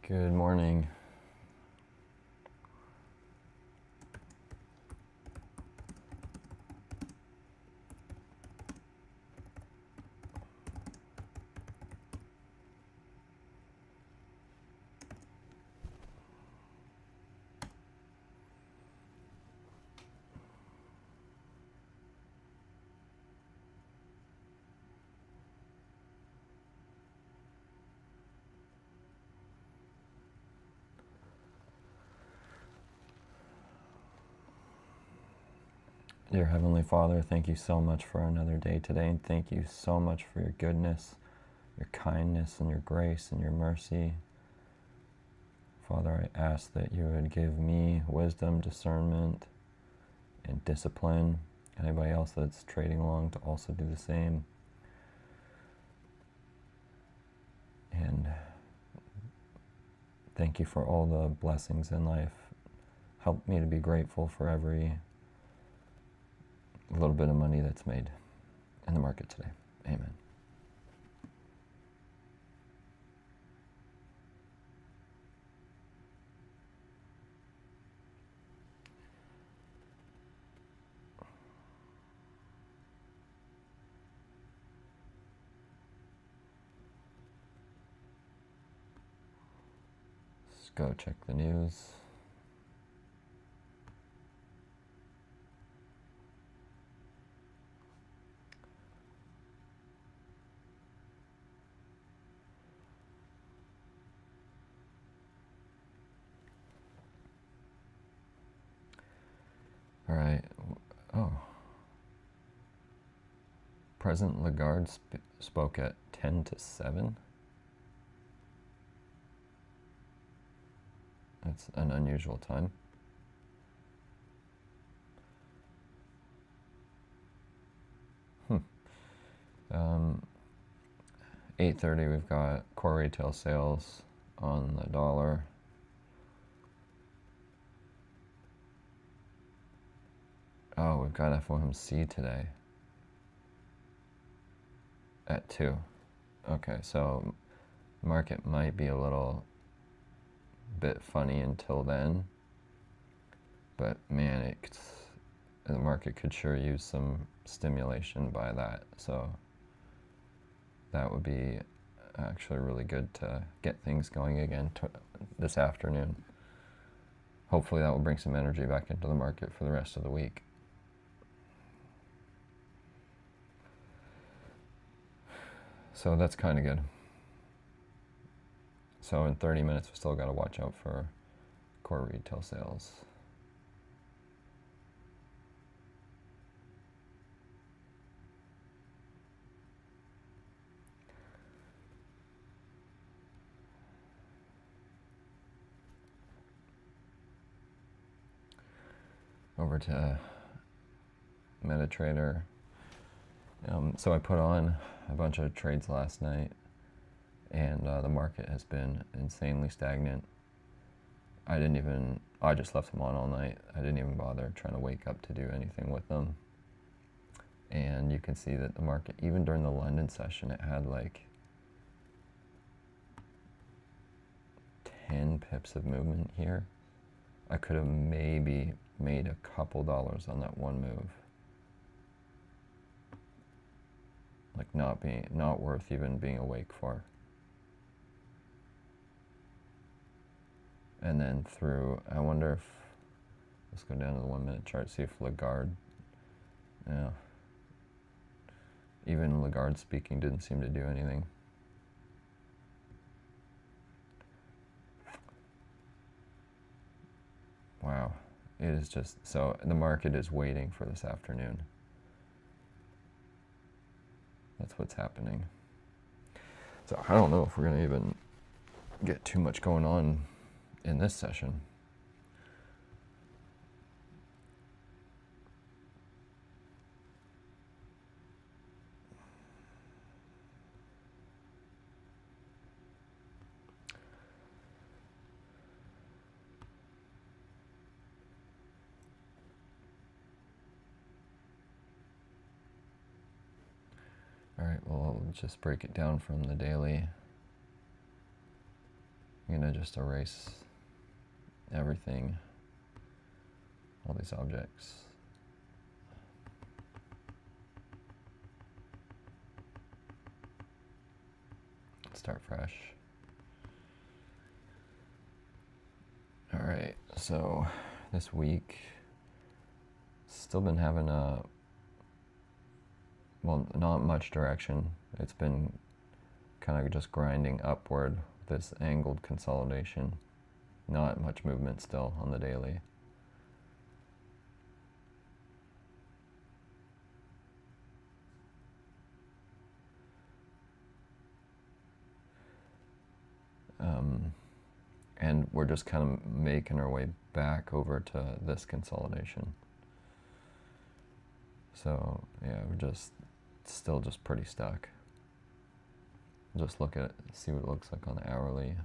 Good morning. Dear Heavenly Father, thank you so much for another day today, and thank you so much for your goodness, your kindness, and your grace, and your mercy. Father, I ask that you would give me wisdom, discernment, and discipline. Anybody else that's trading along to also do the same. And thank you for all the blessings in life. Help me to be grateful for every little bit of money that's made in the market today. Amen. Let's go check the news. All right. Oh. President Lagarde spoke at 10 to 7. That's an unusual time. Hmm. 8:30, we've got core retail sales on the dollar. Oh, we've got FOMC today at 2. Okay, so market might be a little bit funny until then, but man, the market could sure use some stimulation by that. So that would be actually really good to get things going again this afternoon. Hopefully that will bring some energy back into the market for the rest of the week. So that's kind of good. So in 30 minutes, we still got to watch out for core retail sales. Over to MetaTrader. So I put on a bunch of trades last night, and the market has been insanely stagnant. I just left them on all night. I didn't even bother trying to wake up to do anything with them. And you can see that the market, even during the London session, it had like 10 pips of movement here. I could have maybe made a couple dollars on that one move. Like not worth even being awake for. And then I wonder if, let's go down to the 1 minute chart, see if Lagarde, even Lagarde speaking didn't seem to do anything. Wow, it is just, so the market is waiting for this afternoon. That's what's happening. So I don't know if we're going to even get too much going on in this session. All right, well, I'll just break it down from the daily. I'm gonna just erase everything, all these objects. Start fresh. All right, so this week, still been having well, not much direction. It's been kind of just grinding upward, this angled consolidation. Not much movement still on the daily. And we're just kind of making our way back over to this consolidation. So yeah, we're just still just pretty stuck. Just look at it, see what it looks like on the hourly.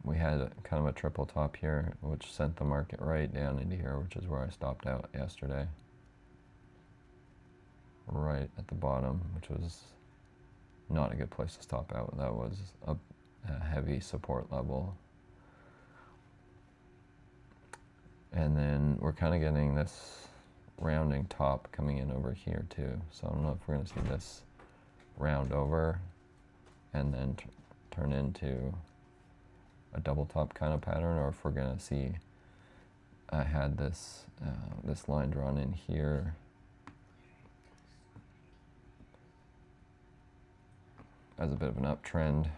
We had kind of a triple top here, which sent the market right down into here, which is where I stopped out yesterday. Right at the bottom, which was not a good place to stop out. That was a heavy support level. And then we're kind of getting this rounding top coming in over here too. So I don't know if we're going to see this round over and then turn into a double top kind of pattern, or if we're going to see, I had this this line drawn in here as a bit of an uptrend.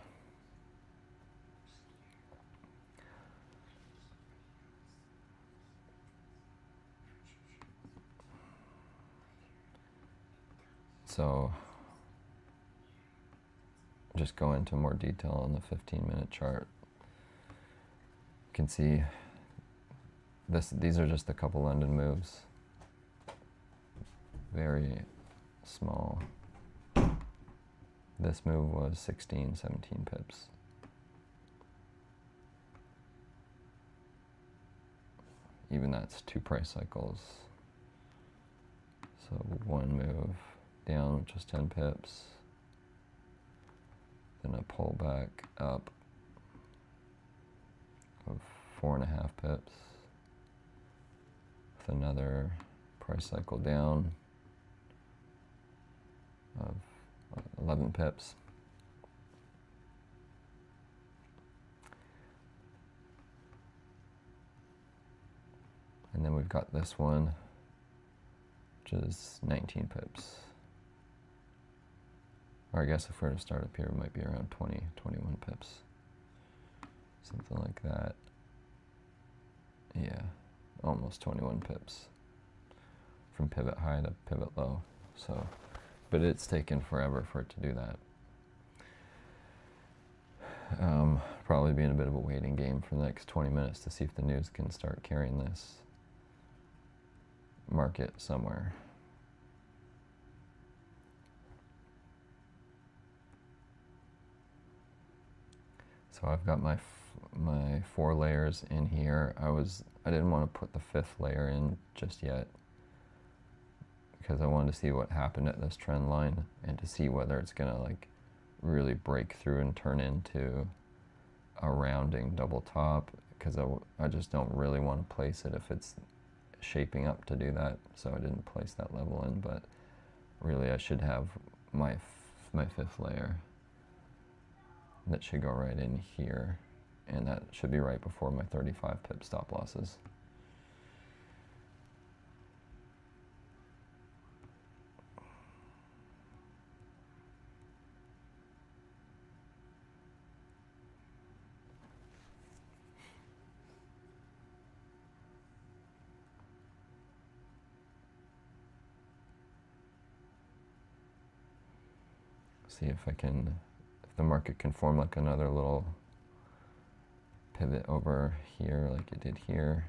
So just go into more detail on the 15-minute chart. You can see these are just a couple London moves. Very small. This move was 16, 17 pips. Even that's 2 price cycles. So one move down, which was 10 pips. Then a pullback up of 4.5 pips. With another price cycle down of 11 pips. And then we've got this one, which is 19 pips. Or I guess if we were to start up here, it might be around 20, 21 pips. Something like that. Yeah, almost 21 pips. From pivot high to pivot low. So, but it's taken forever for it to do that. Probably be in a bit of a waiting game for the next 20 minutes to see if the news can start carrying this market somewhere. So I've got my 4 layers in here. I didn't want to put the 5th layer in just yet because I wanted to see what happened at this trend line and to see whether it's gonna like really break through and turn into a rounding double top, because I just don't really want to place it if it's shaping up to do that, so I didn't place that level in. But really I should have my 5th layer that should go right in here, and that should be right before my 35 pip stop losses. See if the market can form like another little pivot over here like it did here.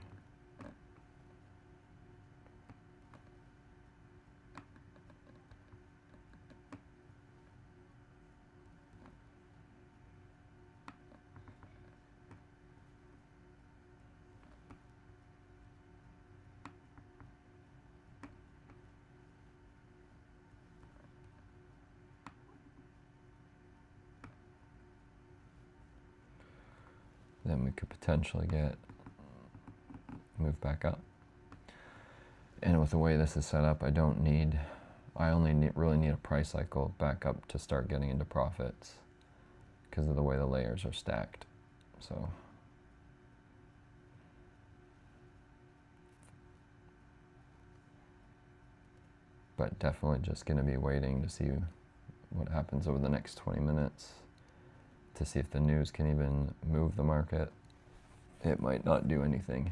then we could potentially move back up. And with the way this is set up, I only really need a price cycle back up to start getting into profits because of the way the layers are stacked. So but definitely just going to be waiting to see what happens over the next 20 minutes to see if the news can even move the market. It might not do anything.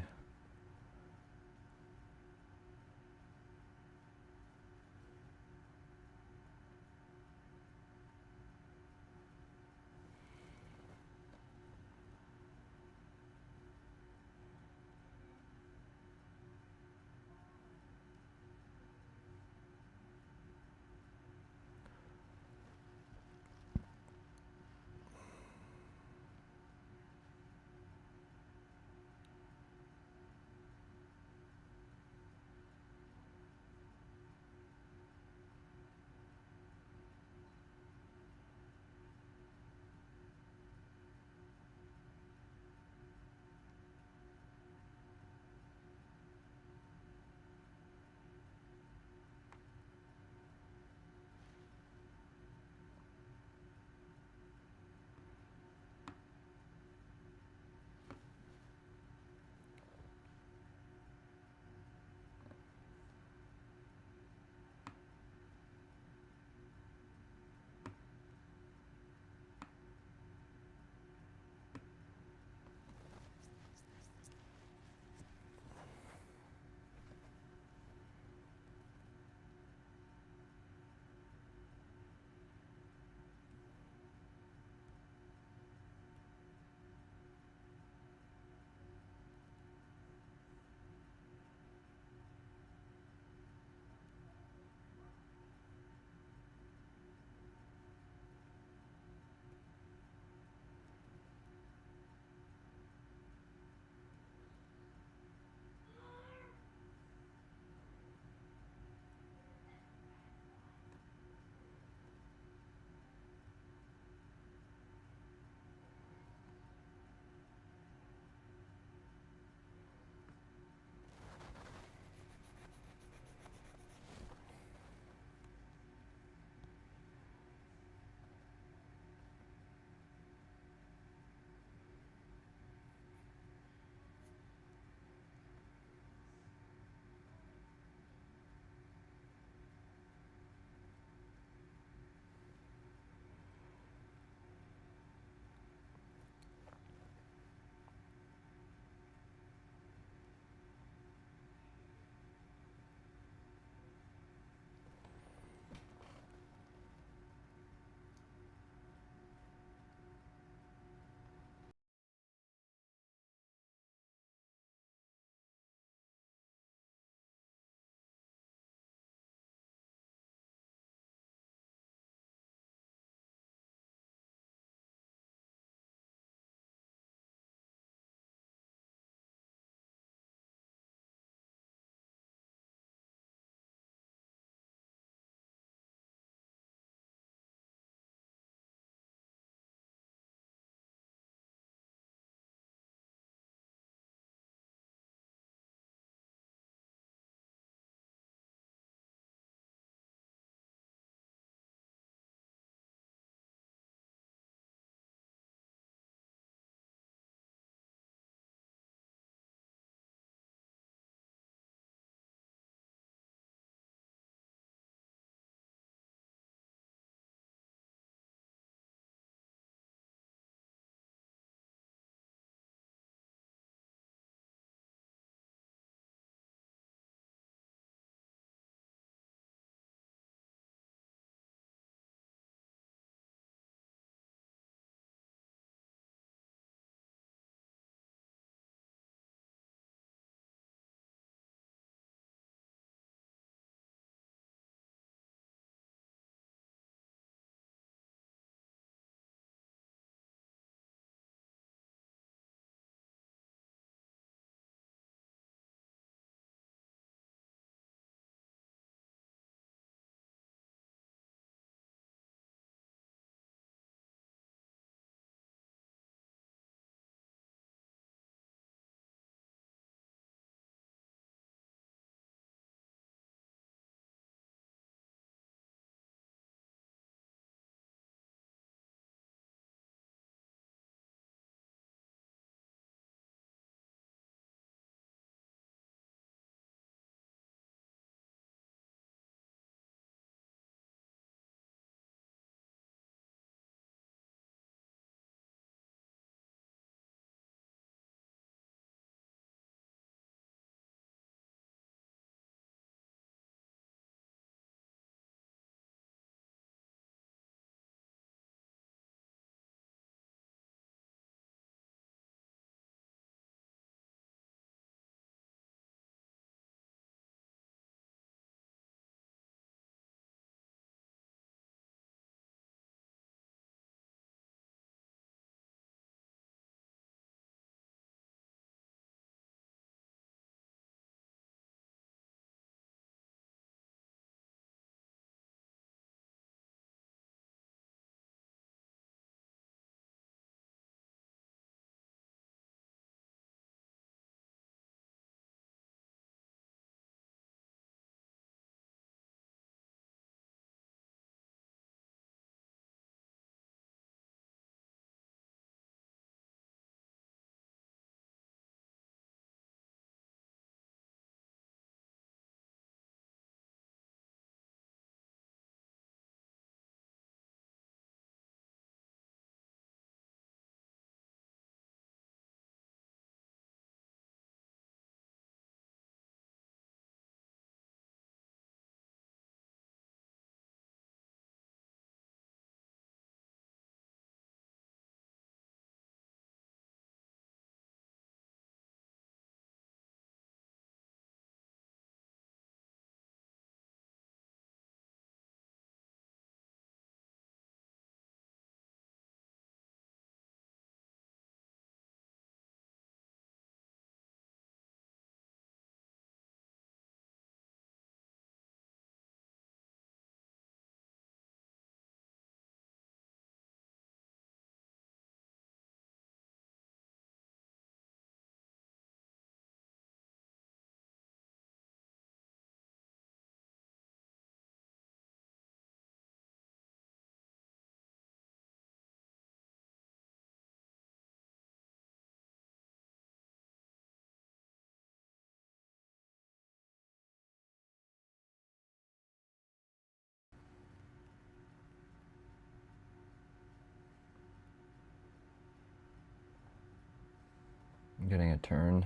getting a turn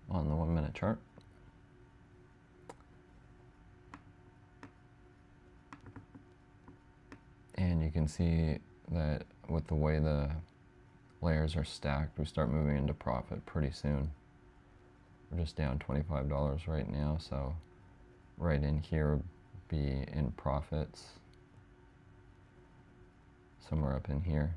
on the 1 minute chart. And you can see that with the way the layers are stacked, we start moving into profit pretty soon. We're just down $25 right now, so right in here would be in profits, somewhere up in here.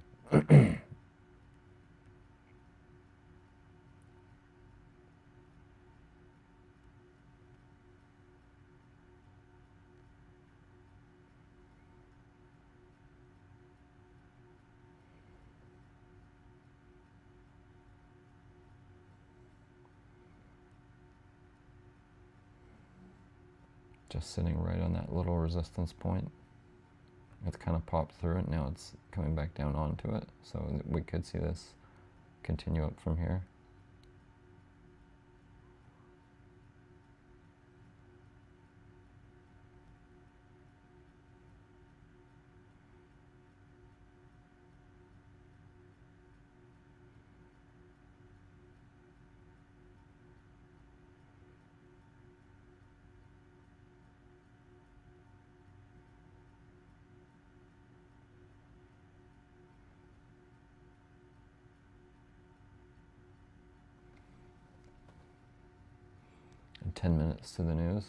Just sitting right on that little resistance point. It's kind of popped through it, now it's coming back down onto it, so we could see this continue up from here. And 10 minutes to the news.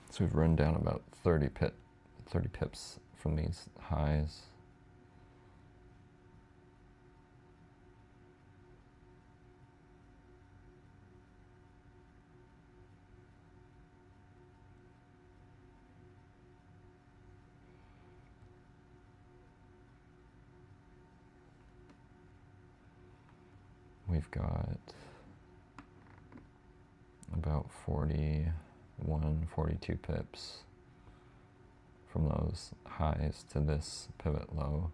So we've run down about 30 pips from these highs. We've got about 41, 42 pips from those highs to this pivot low.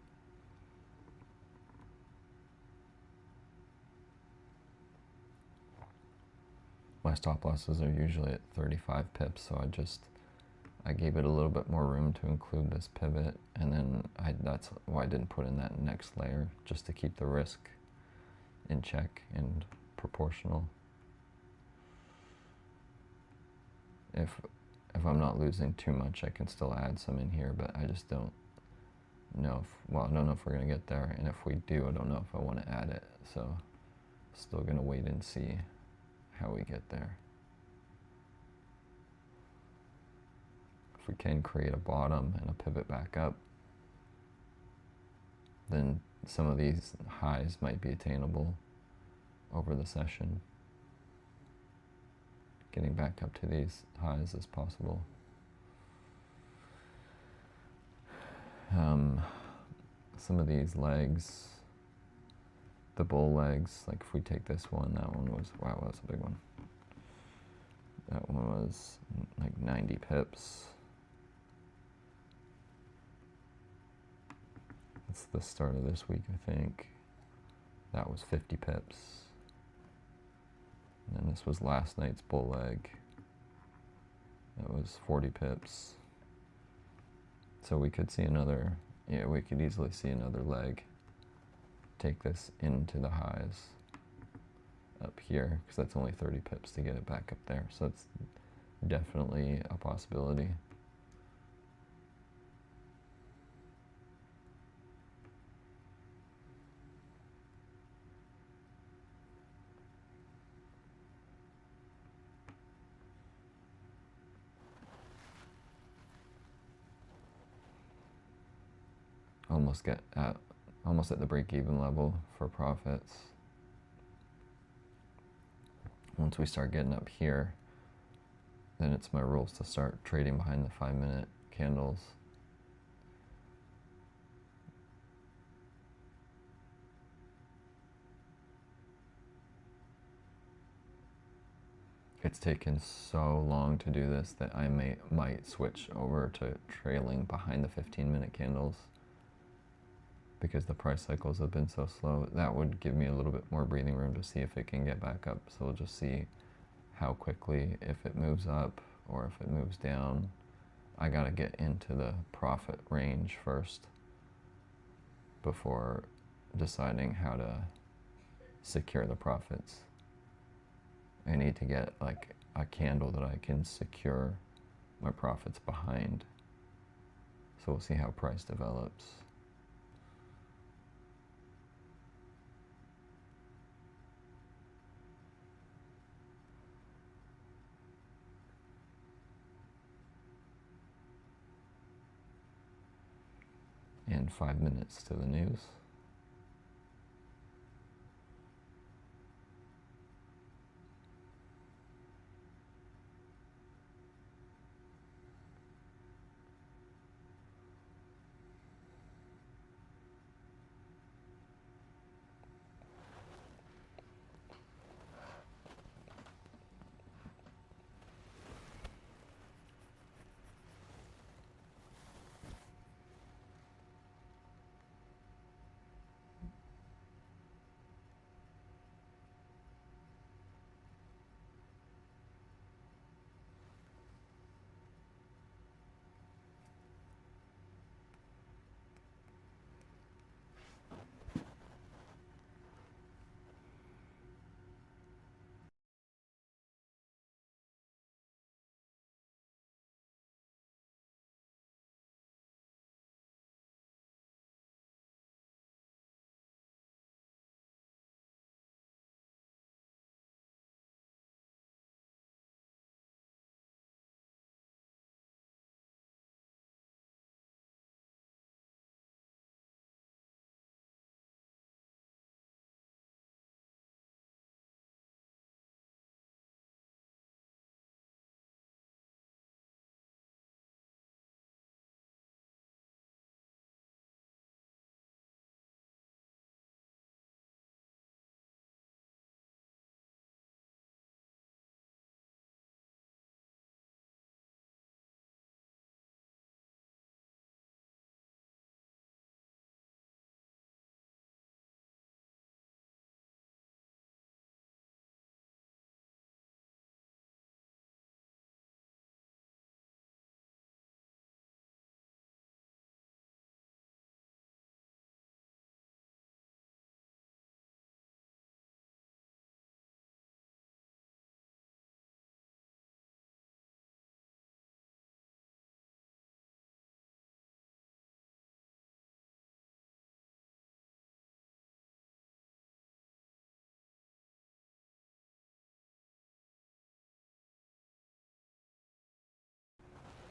My stop losses are usually at 35 pips, so I gave it a little bit more room to include this pivot, and then that's why I didn't put in that next layer, just to keep the risk in check and proportional. If I'm not losing too much, I can still add some in here, but I just don't know I don't know if we're gonna get there, and if we do, I don't know if I want to add it, so still gonna wait and see how we get there. If we can create a bottom and a pivot back up, then some of these highs might be attainable over the session. Getting back up to these highs is possible. Some of these legs the bull legs. Like if we take this one, that one was, wow, that was a big one. That one was like 90 pips. That's the start of this week, I think. That was 50 pips. And then this was last night's bull leg. That was 40 pips. So we could see another, yeah, we could easily see another leg. Take this into the highs up here, because that's only 30 pips to get it back up there. So it's definitely a possibility. Almost at the break-even level for profits. Once we start getting up here, then it's my rules to start trading behind the 5-minute candles. It's taken so long to do this that I might switch over to trailing behind the 15-minute candles, because the price cycles have been so slow. That would give me a little bit more breathing room to see if it can get back up. So we'll just see how quickly, if it moves up or if it moves down. I gotta get into the profit range first before deciding how to secure the profits. I need to get like a candle that I can secure my profits behind. So we'll see how price develops. And 5 minutes to the news.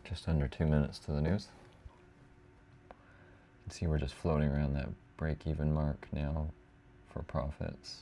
Just under 2 minutes to the news. You can see we're just floating around that break-even mark now for profits.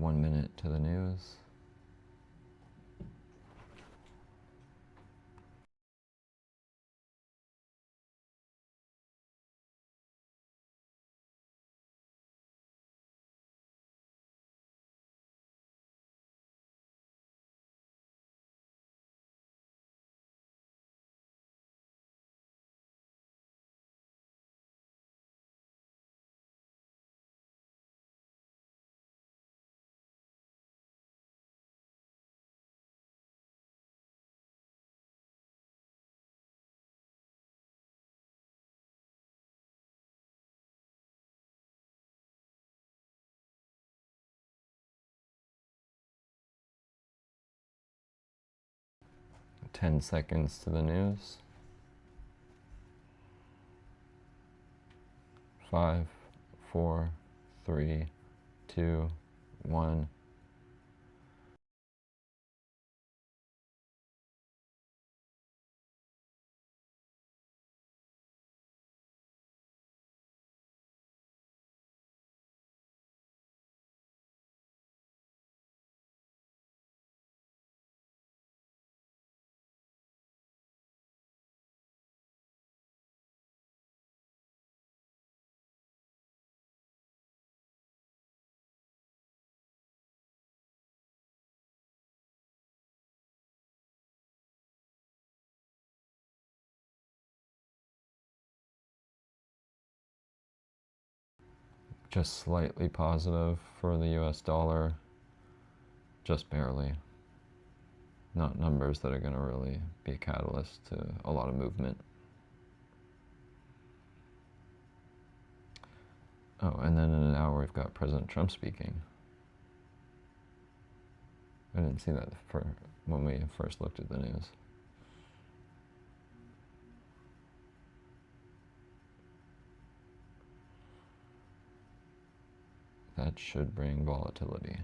1 minute to the news. Ten seconds to the news. 5, 4, 3, 2, 1. Just slightly positive for the US dollar, just barely. Not numbers that are going to really be a catalyst to a lot of movement. Oh, and then in an hour we've got President Trump speaking. I didn't see that for when we first looked at the news. That should bring volatility.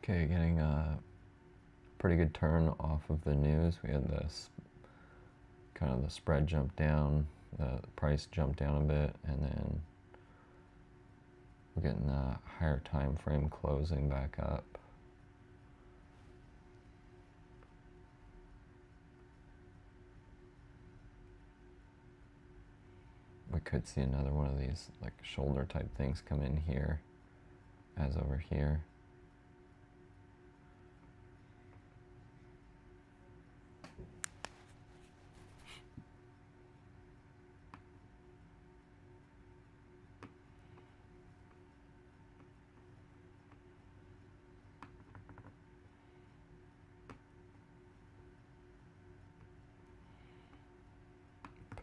Okay, getting a pretty good turn off of the news. We had this kind of the spread jump down, the price jumped down a bit, and then we're getting the higher time frame closing back up. We could see another one of these like shoulder type things come in here, as over here.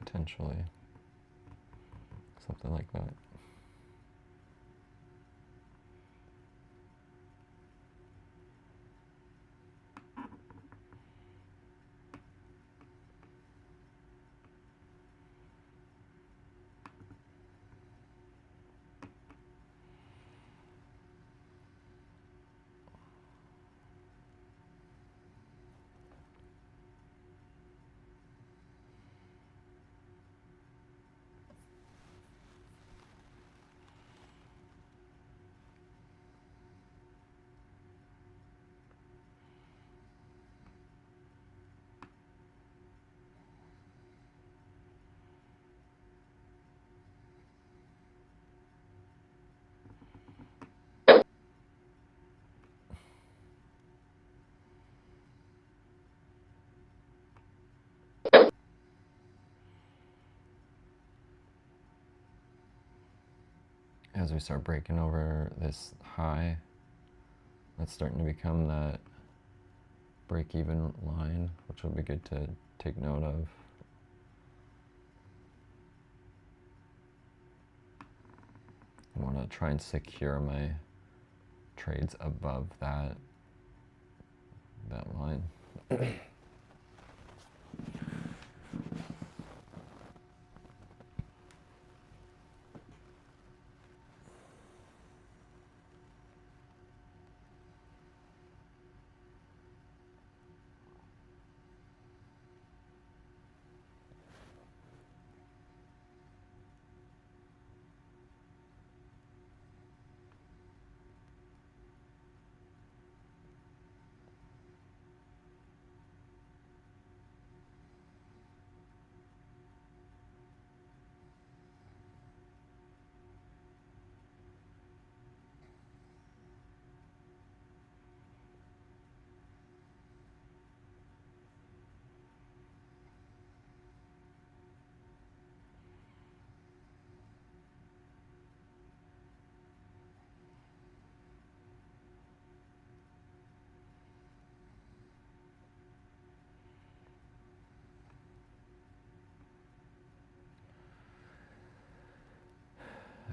Potentially something like that. As we start breaking over this high, that's starting to become that break-even line, which will be good to take note of. I want to try and secure my trades above that line.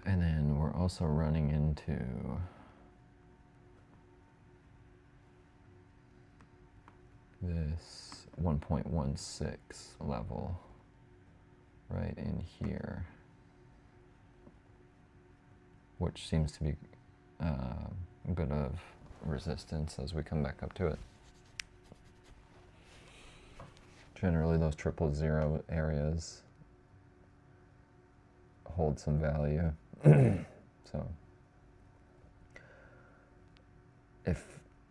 And then we're also running into this 1.16 level right in here, which seems to be a bit of resistance as we come back up to it. Generally, those 000 areas hold some value. So if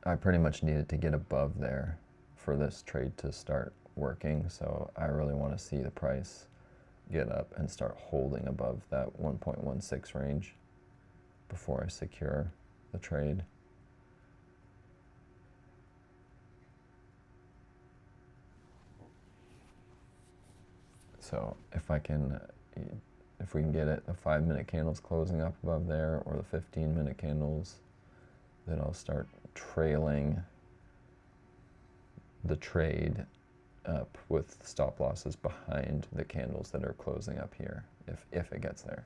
I pretty much needed to get above there for this trade to start working, so I really want to see the price get up and start holding above that 1.16 range before I secure the trade. So if we can get it, the 5-minute candles closing up above there, or the 15-minute candles, then I'll start trailing the trade up with stop losses behind the candles that are closing up here, if it gets there.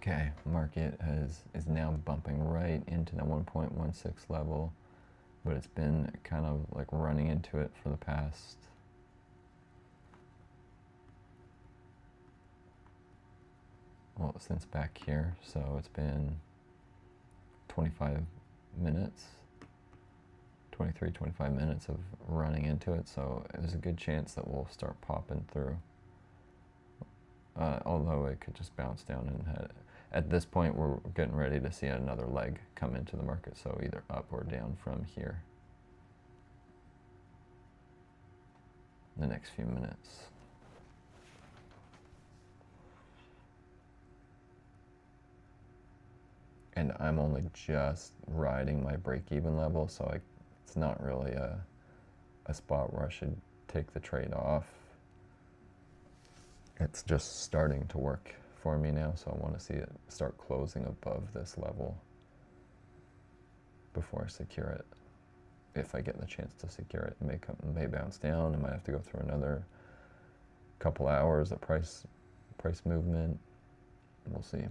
Okay, market is now bumping right into the 1.16 level, but it's been kind of like running into it for the past since back here. So it's been 25 minutes, 25 minutes of running into it. So there's a good chance that we'll start popping through. Although it could just bounce down and head. At this point, we're getting ready to see another leg come into the market, so either up or down from here in the next few minutes. And I'm only just riding my break-even level, so it's not really a spot where I should take the trade off. It's just starting to work for me now, so I want to see it start closing above this level before I secure it. If I get the chance to secure it, it may bounce down. I might have to go through another couple hours of price movement. We'll see.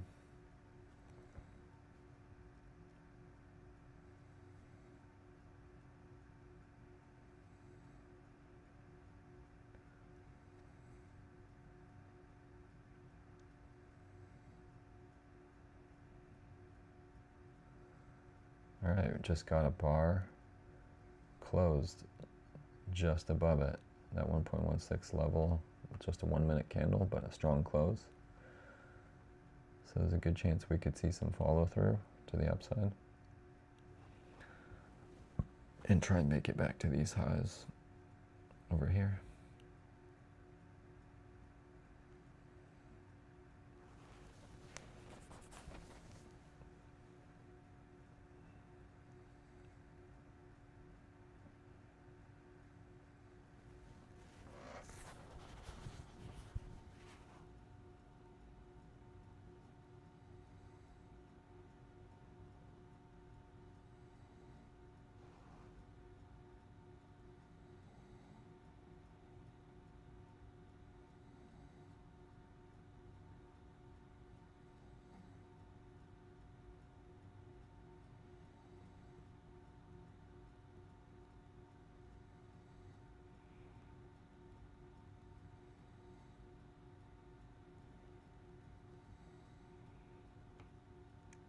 All right, we just got a bar closed just above it, that 1.16 level, just a 1 minute candle, but a strong close. So there's a good chance we could see some follow through to the upside and try and make it back to these highs over here.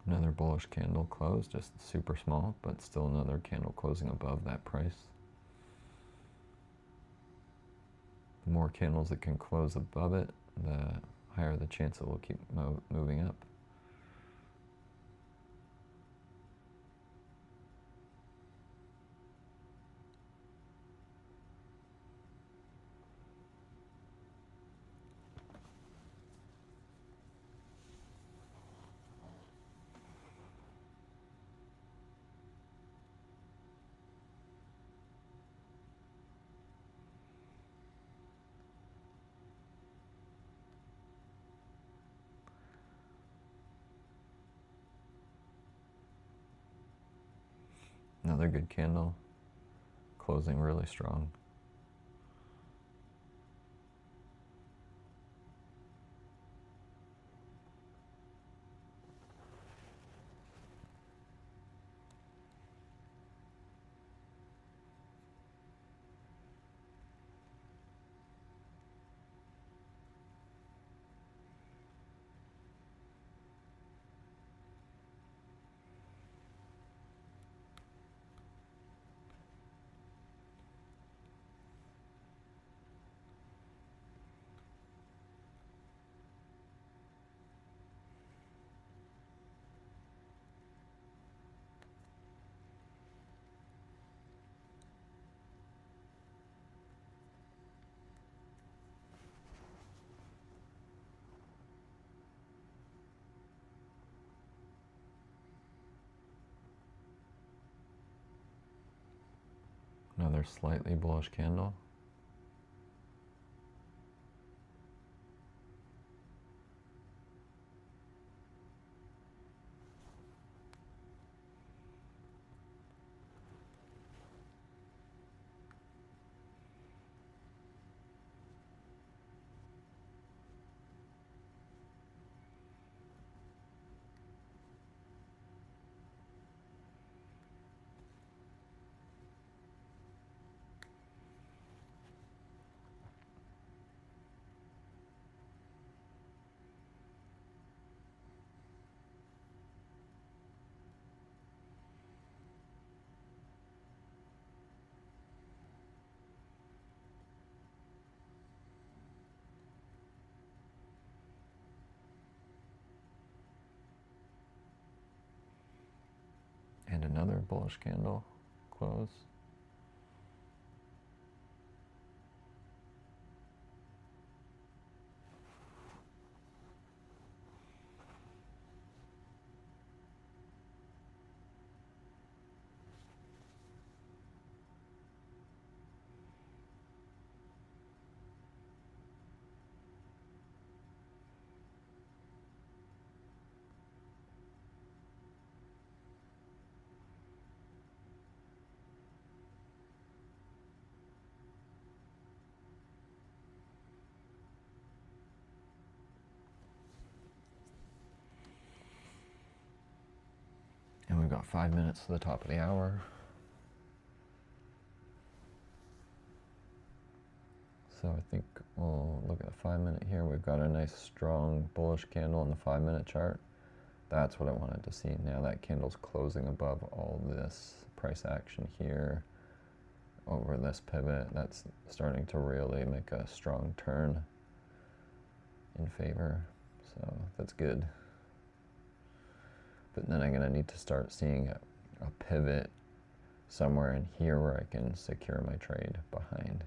Another bullish candle close, just super small, but still another candle closing above that price. The more candles that can close above it, the higher the chance it will keep moving up. Another good candle, closing really strong. Another slightly bullish candle. another bullish candle close. And we've got 5 minutes to the top of the hour. So I think we'll look at the 5 minute here. We've got a nice strong bullish candle on the 5 minute chart. That's what I wanted to see. Now that candle's closing above all this price action here over this pivot. That's starting to really make a strong turn in favor. So that's good. But then I'm going to need to start seeing a pivot somewhere in here where I can secure my trade behind.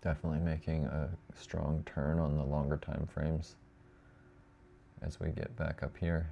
Definitely making a strong turn on the longer time frames as we get back up here.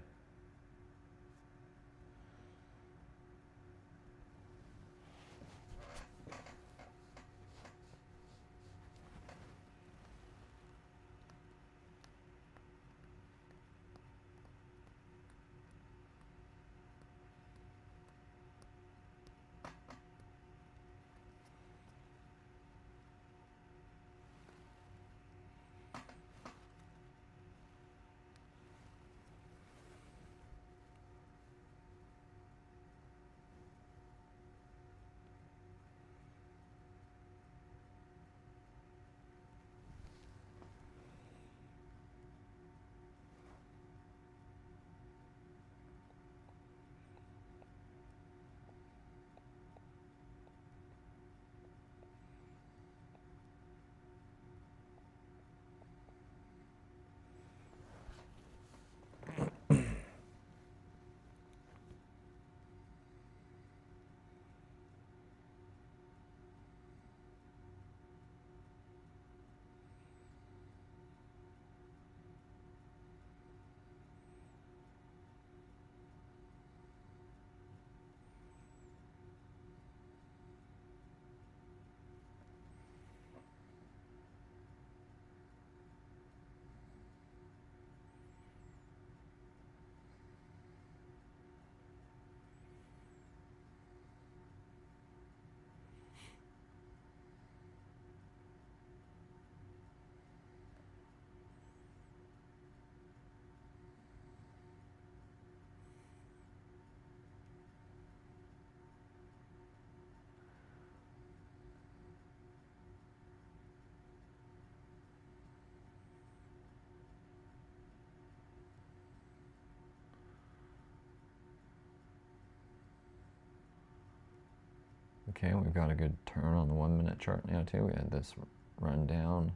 Okay, we've got a good turn on the 1 minute chart now too. We had this run down,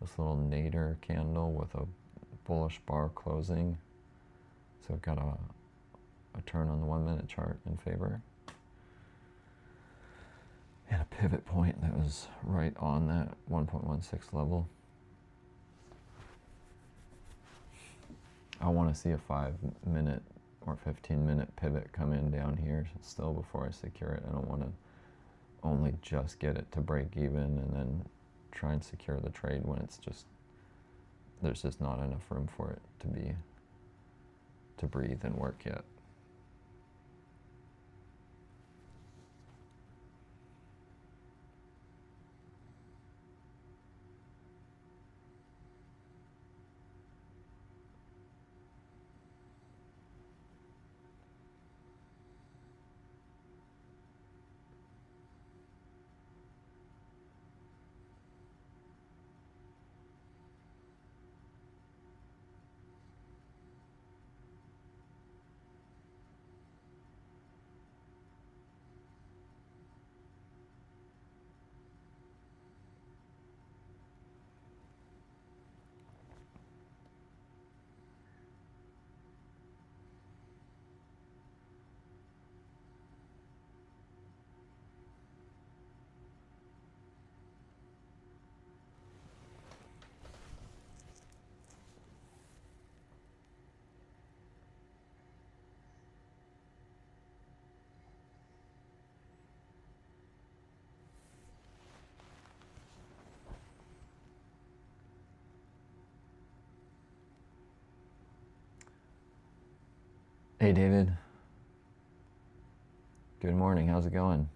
this little nadir candle with a bullish bar closing. So we've got a turn on the 1 minute chart in favor. And a pivot point that was right on that 1.16 level. I want to see a 5 minute or 15 minute pivot come in down here still before I secure it. I don't want to only just get it to break even and then try and secure the trade when it's just, there's just not enough room for it to breathe and work yet. Hey, David. Good morning. How's it going?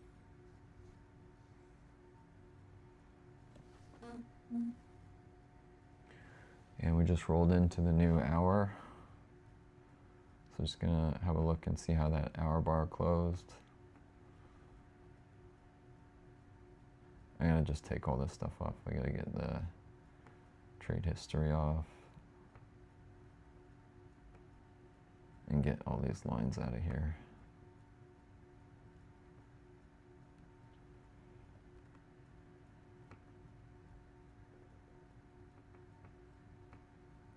And we just rolled into the new hour. So just gonna have a look and see how that hour bar closed. I'm gonna just take all this stuff off. I gotta get the trade history off and get all these lines out of here.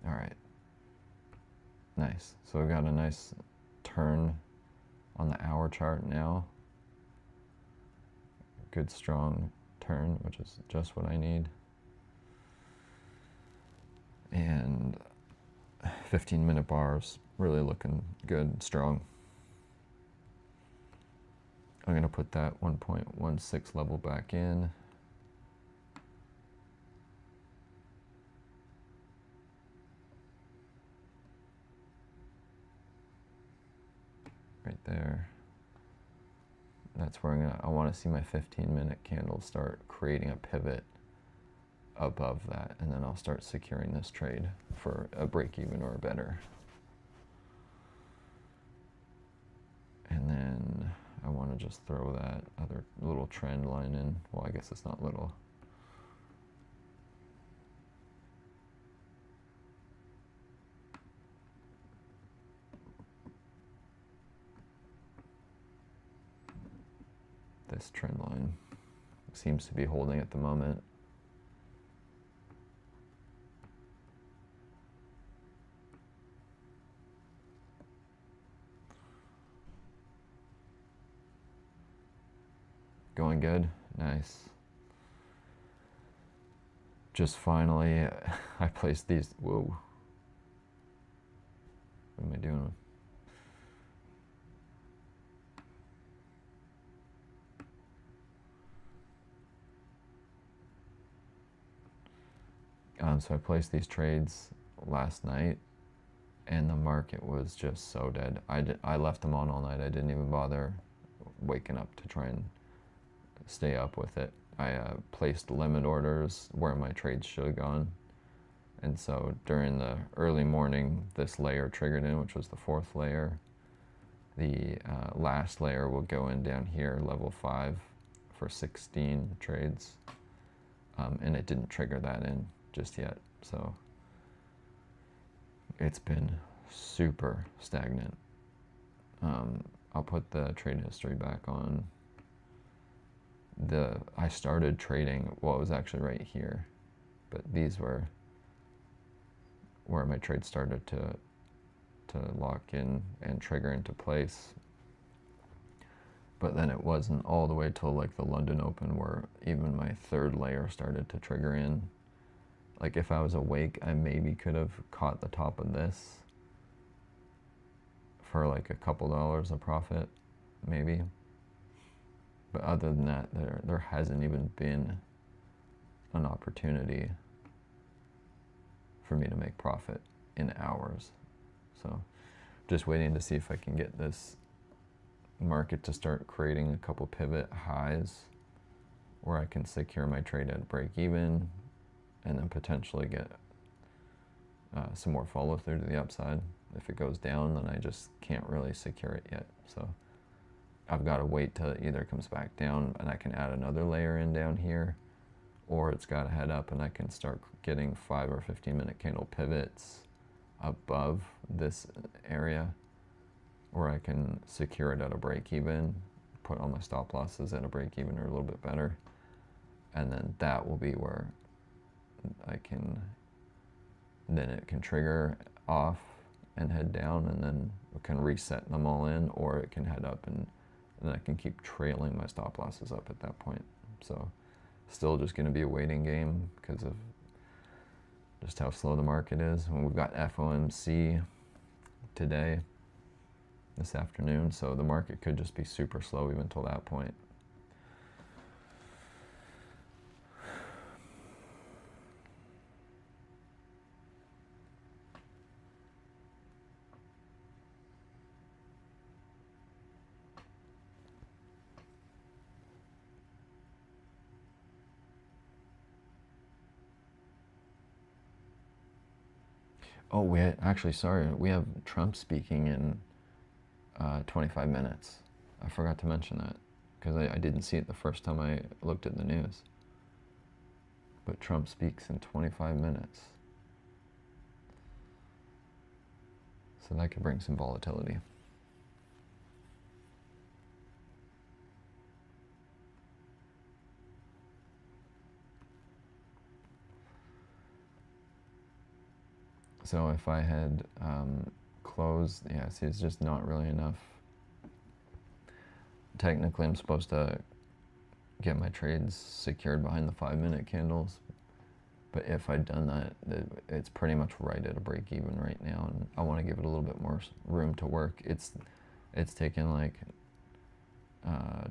All right, nice. So we've got a nice turn on the hour chart now. Good strong turn, which is just what I need. And 15-minute bars really looking good, strong. I'm gonna put that 1.16 level back in. Right there. That's where I want to see my 15-minute candle start creating a pivot above that, and then I'll start securing this trade for a break even or better. And then I want to just throw that other little trend line in. Well, I guess it's not little. This trend line seems to be holding at the moment. Going good? Nice. Just finally, I placed these, whoa. What am I doing? So I placed these trades last night, and the market was just so dead. I left them on all night. I didn't even bother waking up to try and stay up with it. I placed limit orders where my trades should have gone. And so during the early morning, this layer triggered in, which was the fourth layer. The last layer will go in down here, level 5, for 16 trades. And it didn't trigger that in just yet. So it's been super stagnant. I'll put the trade history back on. I started trading, well, it was actually right here, but these were where my trade started to lock in and trigger into place. But then it wasn't all the way till like the London Open where even my third layer started to trigger in. Like if I was awake, I maybe could have caught the top of this for like a couple dollars of profit, maybe. But other than that, there hasn't even been an opportunity for me to make profit in hours. So just waiting to see if I can get this market to start creating a couple pivot highs where I can secure my trade at break even and then potentially get some more follow through to the upside. If it goes down, then I just can't really secure it yet. So I've got to wait till it either comes back down and I can add another layer in down here, or it's got to head up and I can start getting 5 or 15-minute candle pivots above this area where I can secure it at a break even, put all my stop losses at a break even or a little bit better, and then that will be where then it can trigger off and head down, and then it can reset them all in, or it can head up and then I can keep trailing my stop losses up at that point. So still just going to be a waiting game because of just how slow the market is. And we've got FOMC today, this afternoon, so the market could just be super slow even till that point. Oh, actually, sorry, we have Trump speaking in 25 minutes. I forgot to mention that because I didn't see it the first time I looked at the news. But Trump speaks in 25 minutes. So that could bring some volatility. So if I had closed, yeah, see, it's just not really enough. Technically, I'm supposed to get my trades secured behind the 5-minute candles. But if I'd done that, it's pretty much right at a break even right now, and I want to give it a little bit more room to work. It's taken like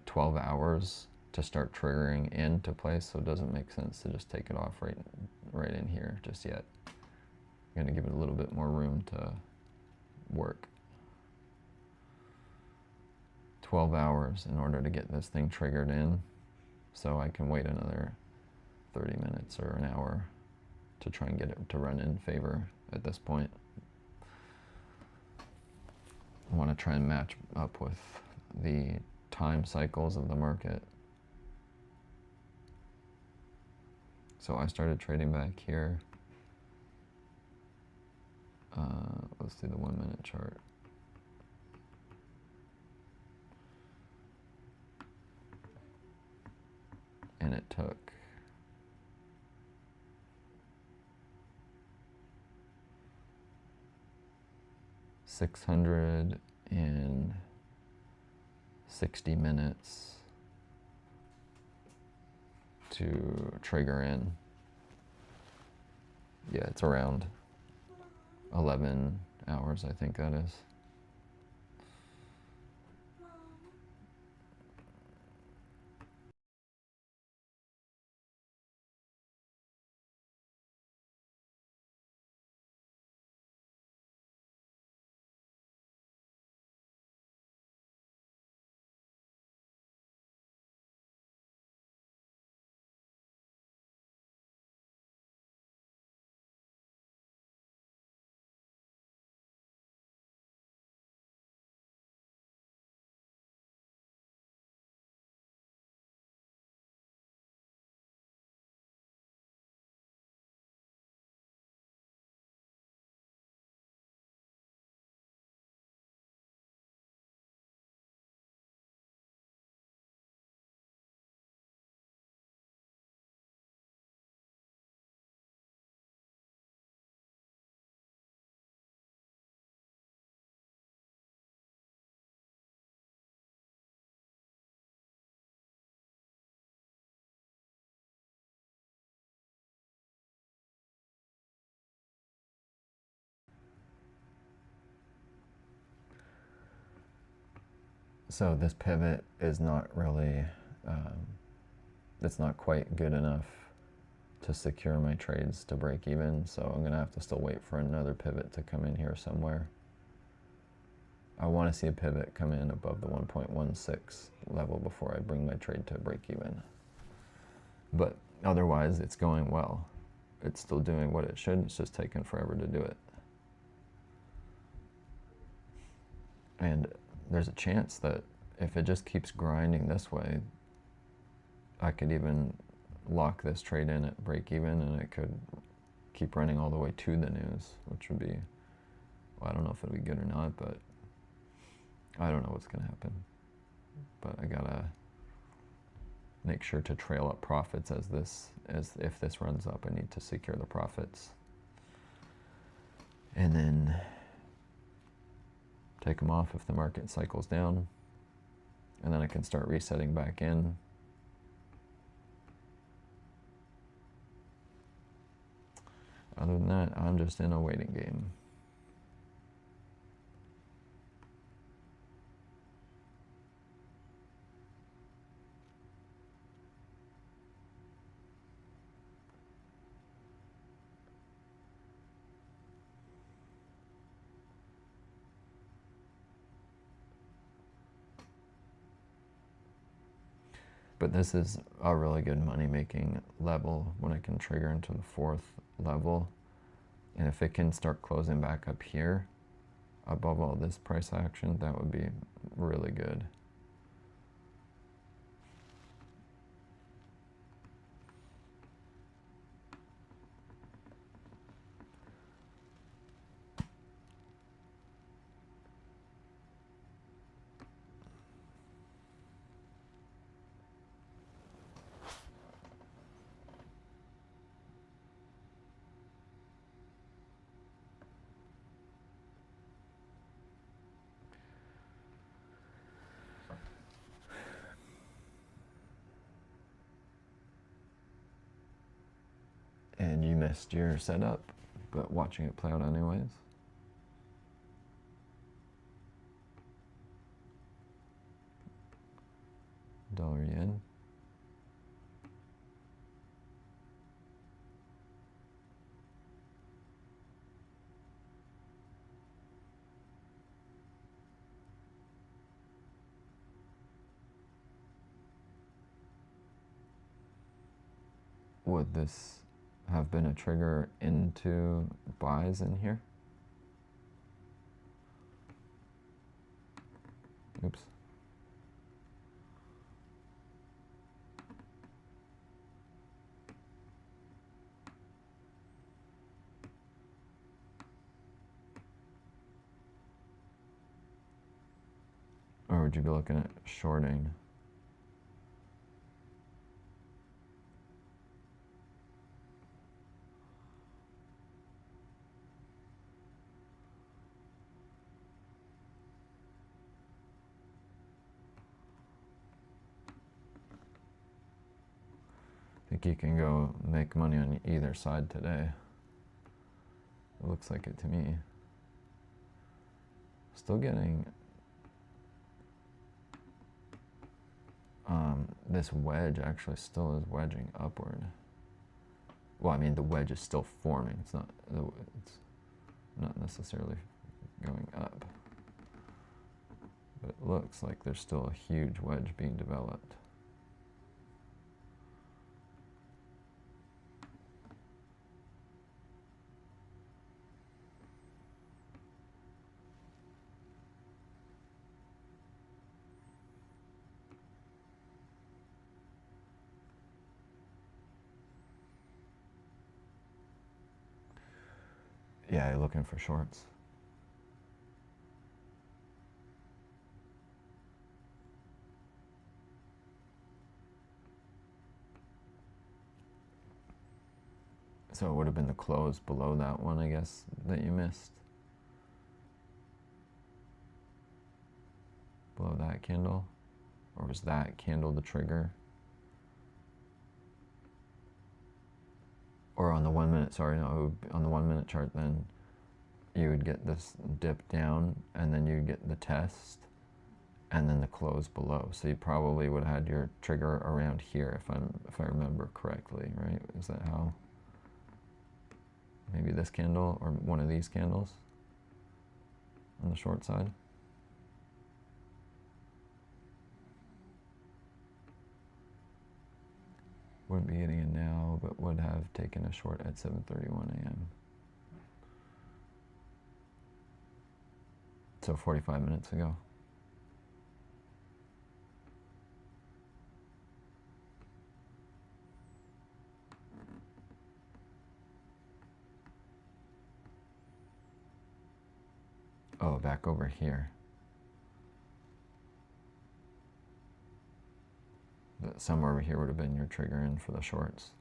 12 hours to start triggering into place, so it doesn't make sense to just take it off right in here just yet. I'm gonna give it a little bit more room to work. 12 hours in order to get this thing triggered in, so I can wait another 30 minutes or an hour to try and get it to run in favor at this point. I want to try and match up with the time cycles of the market. So I started trading back here. Let's do the 1-minute chart. And it took 660 minutes to trigger in. Yeah, it's around 11 hours, I think that is. So this pivot is not really, it's not quite good enough to secure my trades to break even, so I'm gonna have to still wait for another pivot to come in here somewhere. I want to see a pivot come in above the 1.16 level before I bring my trade to break even. But otherwise, it's going well. It's still doing what it should, it's just taking forever to do it. And there's a chance that if it just keeps grinding this way, I could even lock this trade in at break even, and it could keep running all the way to the news, which would be, well, I don't know if it'll be good or not, but I don't know what's going to happen. But I gotta make sure to trail up profits as if this runs up, I need to secure the profits. And then take them off if the market cycles down, and then I can start resetting back in. Other than that, I'm just in a waiting game. But this is a really good money-making level when I can trigger into the 4th level. And if it can start closing back up here, above all this price action, that would be really good. And you missed your setup, but watching it play out anyways. Dollar yen. Would this have been a trigger into buys in here? Oops. Or would you be looking at shorting? I think you can go make money on either side today. It looks like it to me. Still getting this wedge actually still is wedging upward. Well, I mean the wedge is still forming. It's not necessarily going up. But it looks like there's still a huge wedge being developed. Yeah, you're looking for shorts. So it would have been the close below that one, I guess, that you missed. Below that candle? Or was that candle the trigger? Or on the 1 minute, sorry, no, on the 1 minute chart then, you would get this dip down, and then you'd get the test, and then the close below. So you probably would have had your trigger around here, if I remember correctly, right? Is that how? Maybe this candle, or one of these candles on the short side. Wouldn't be getting it now, but would have taken a short at 7:31 a.m. So 45 minutes ago. Oh, back over here. Somewhere over here would have been your trigger in for the shorts.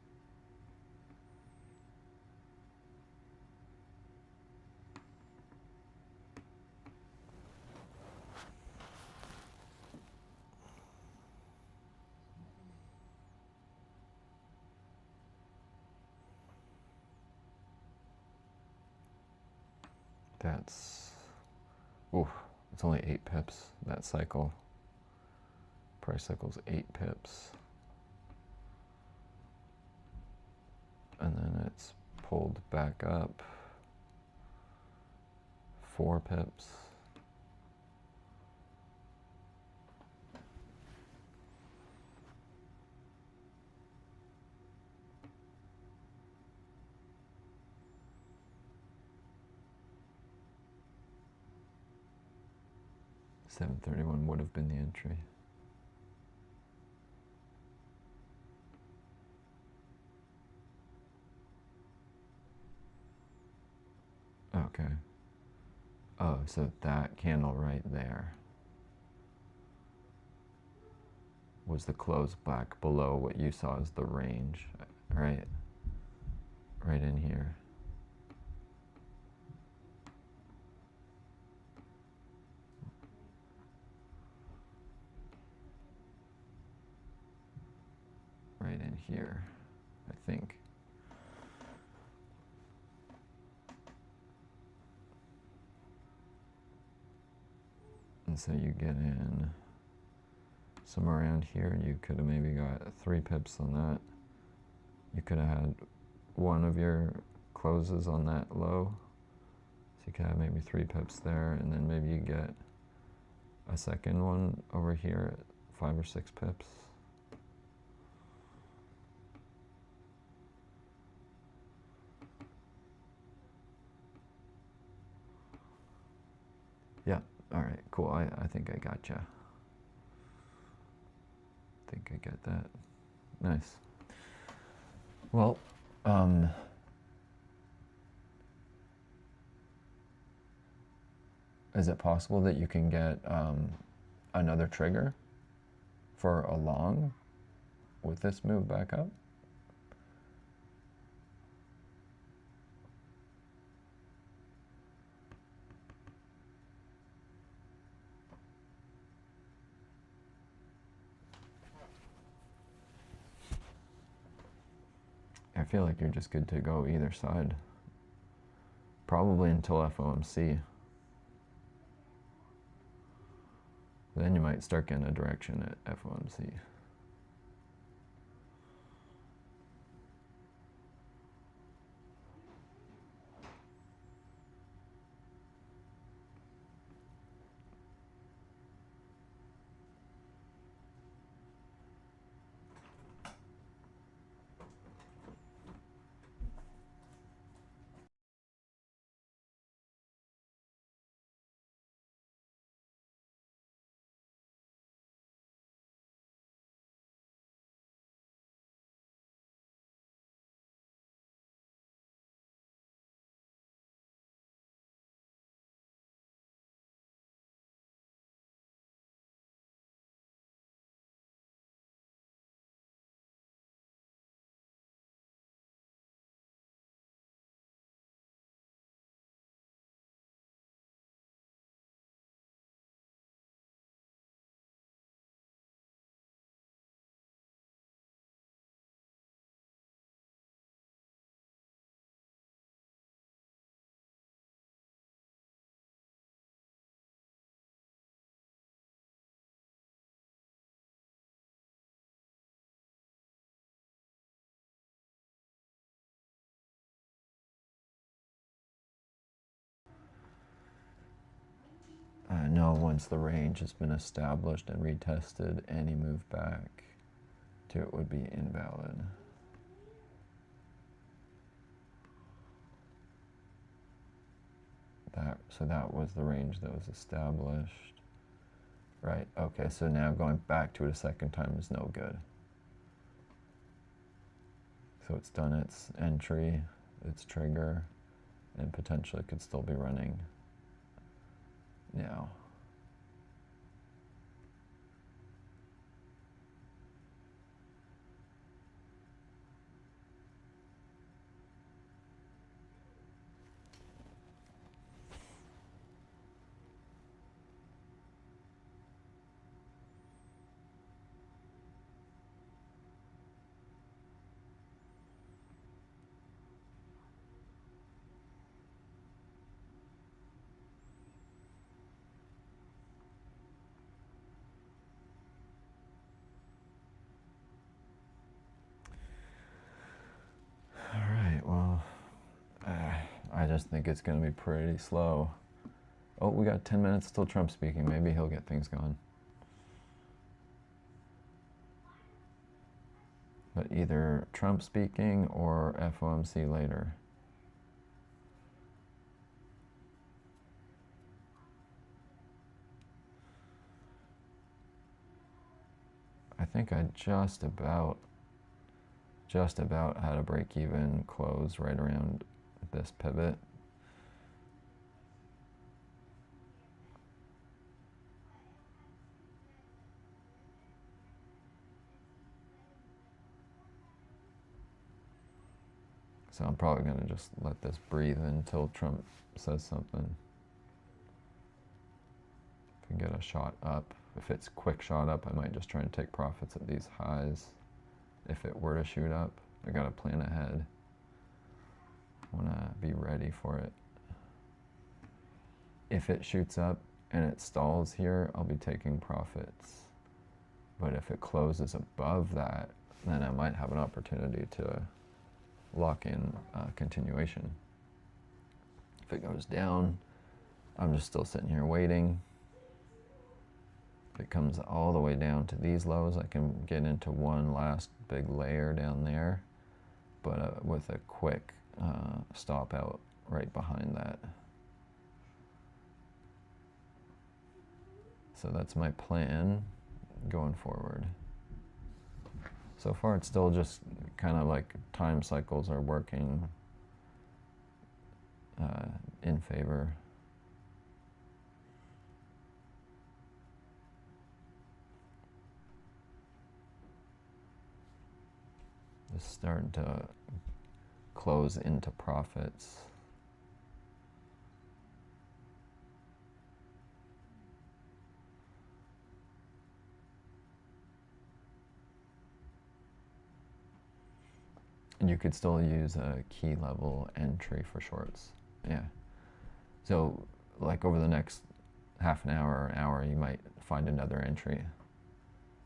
That's, ooh, it's only 8 pips, that cycle. Price cycle's 8 pips. And then it's pulled back up 4 pips. 731 would have been the entry. Okay. Oh, so that candle right there was the close black below what you saw as the range, right? Right in here. Right in here, I think. And so you get in somewhere around here. You could have maybe got 3 pips on that. You could have had one of your closes on that low. So you could have maybe 3 pips there, and then maybe you get a second one over here at 5 or 6 pips. Yeah, all right, cool. I think I gotcha. I think I get that. Nice. Well, is it possible that you can get another trigger for a long with this move back up? I feel like you're just good to go either side. Probably until FOMC. Then you might start getting a direction at FOMC. No, once the range has been established and retested, any move back to it would be invalid. So that was the range that was established. Right, okay, so now going back to it a second time is no good. So it's done its entry, its trigger, and potentially could still be running now. All right, well, I just think it's going to be pretty slow. Oh, we got 10 minutes till Trump speaking. Maybe he'll get things going. But either Trump speaking or FOMC later. think I just about had a break-even close right around this pivot. So I'm probably going to just let this breathe until Trump says something. If we get a shot up, if it's quick shot up, I might just try and take profits at these highs. If it were to shoot up, I got to plan ahead. I want to be ready for it. If it shoots up and it stalls here, I'll be taking profits. But if it closes above that, then I might have an opportunity to lock in continuation. If it goes down, I'm just still sitting here waiting. If it comes all the way down to these lows, I can get into one last big layer down there, but with a quick stop out right behind that. So that's my plan going forward. So far it's still just kind of like time cycles are working in favor. Just starting to close into profits. And you could still use a key level entry for shorts. Yeah. So like over the next half an hour or an hour, you might find another entry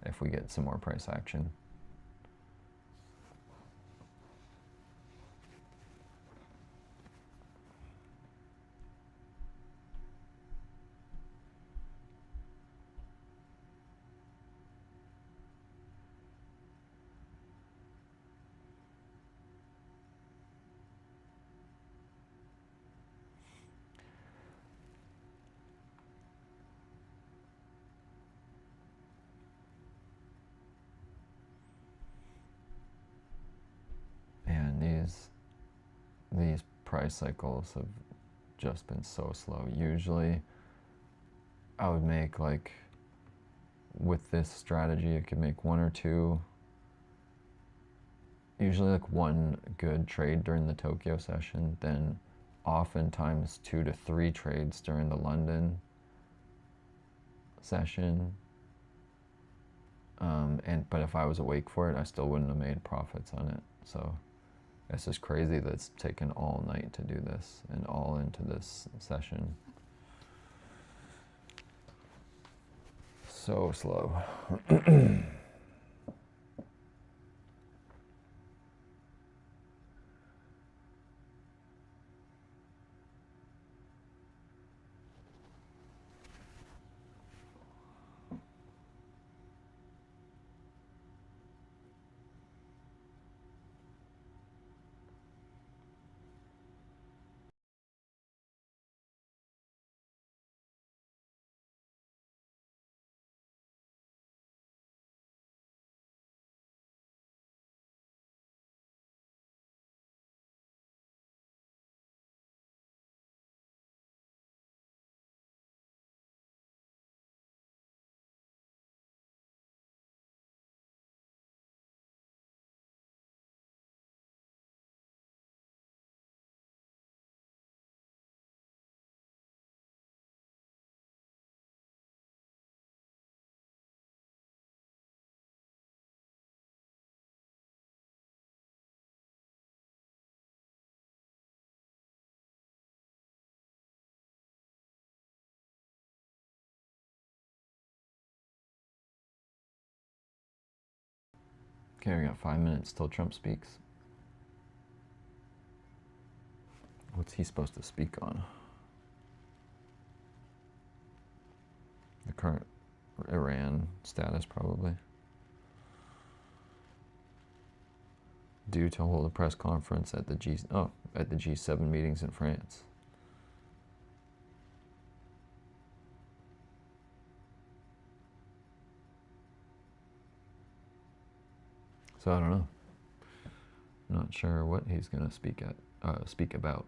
if we get some more price action. And these price cycles have just been so slow. Usually I would make, like, with this strategy, I could make one or two, usually like one good trade during the Tokyo session, then oftentimes 2 to 3 trades during the London session. But if I was awake for it, I still wouldn't have made profits on it. So it's just crazy that it's taken all night to do this and all into this session. So slow. Okay, we got 5 minutes till Trump speaks. What's he supposed to speak on? The current Iran status, probably. Due to hold a press conference at the G7 meetings in France. So I don't know. Not sure what he's gonna speak about.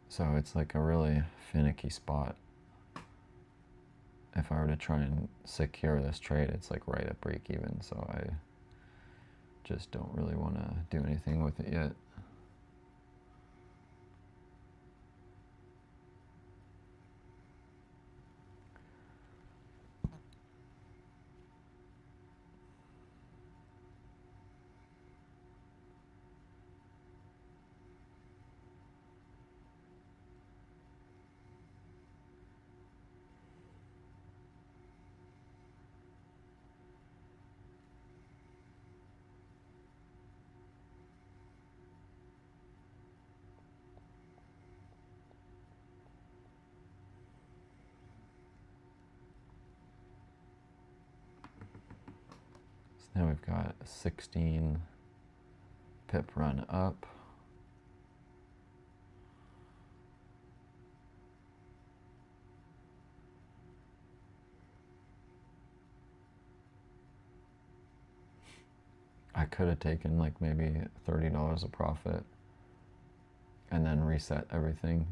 So it's like a really finicky spot. If I were to try and secure this trade, it's like right at break even, so I just don't really want to do anything with it yet. So now we've got a 16 pip run up. I could have taken like maybe $30 of profit and then reset everything.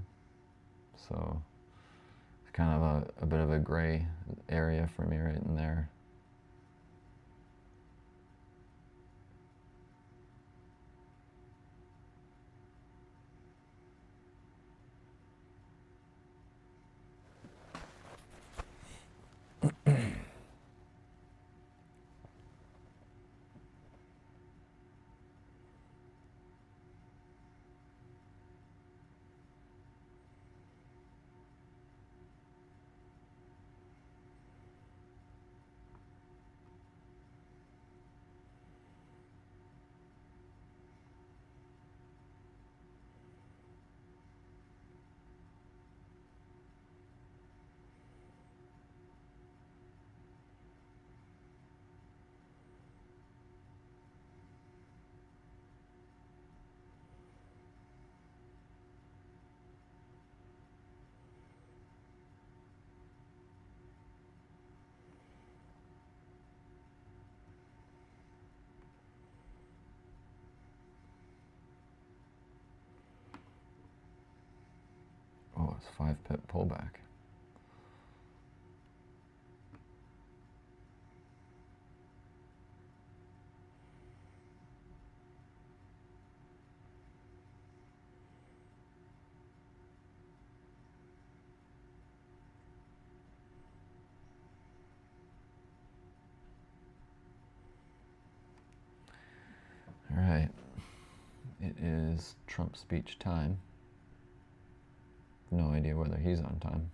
So it's kind of a bit of a gray area for me right in there. Oh, it's 5 pip pullback. All right, it is Trump speech time. No idea whether he's on time.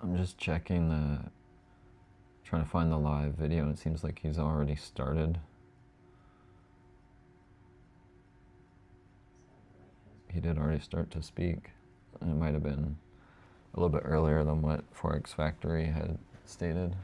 I'm just checking trying to find the live video, and it seems like he's already started. He did already start to speak. And it might have been a little bit earlier than what Forex Factory had stated.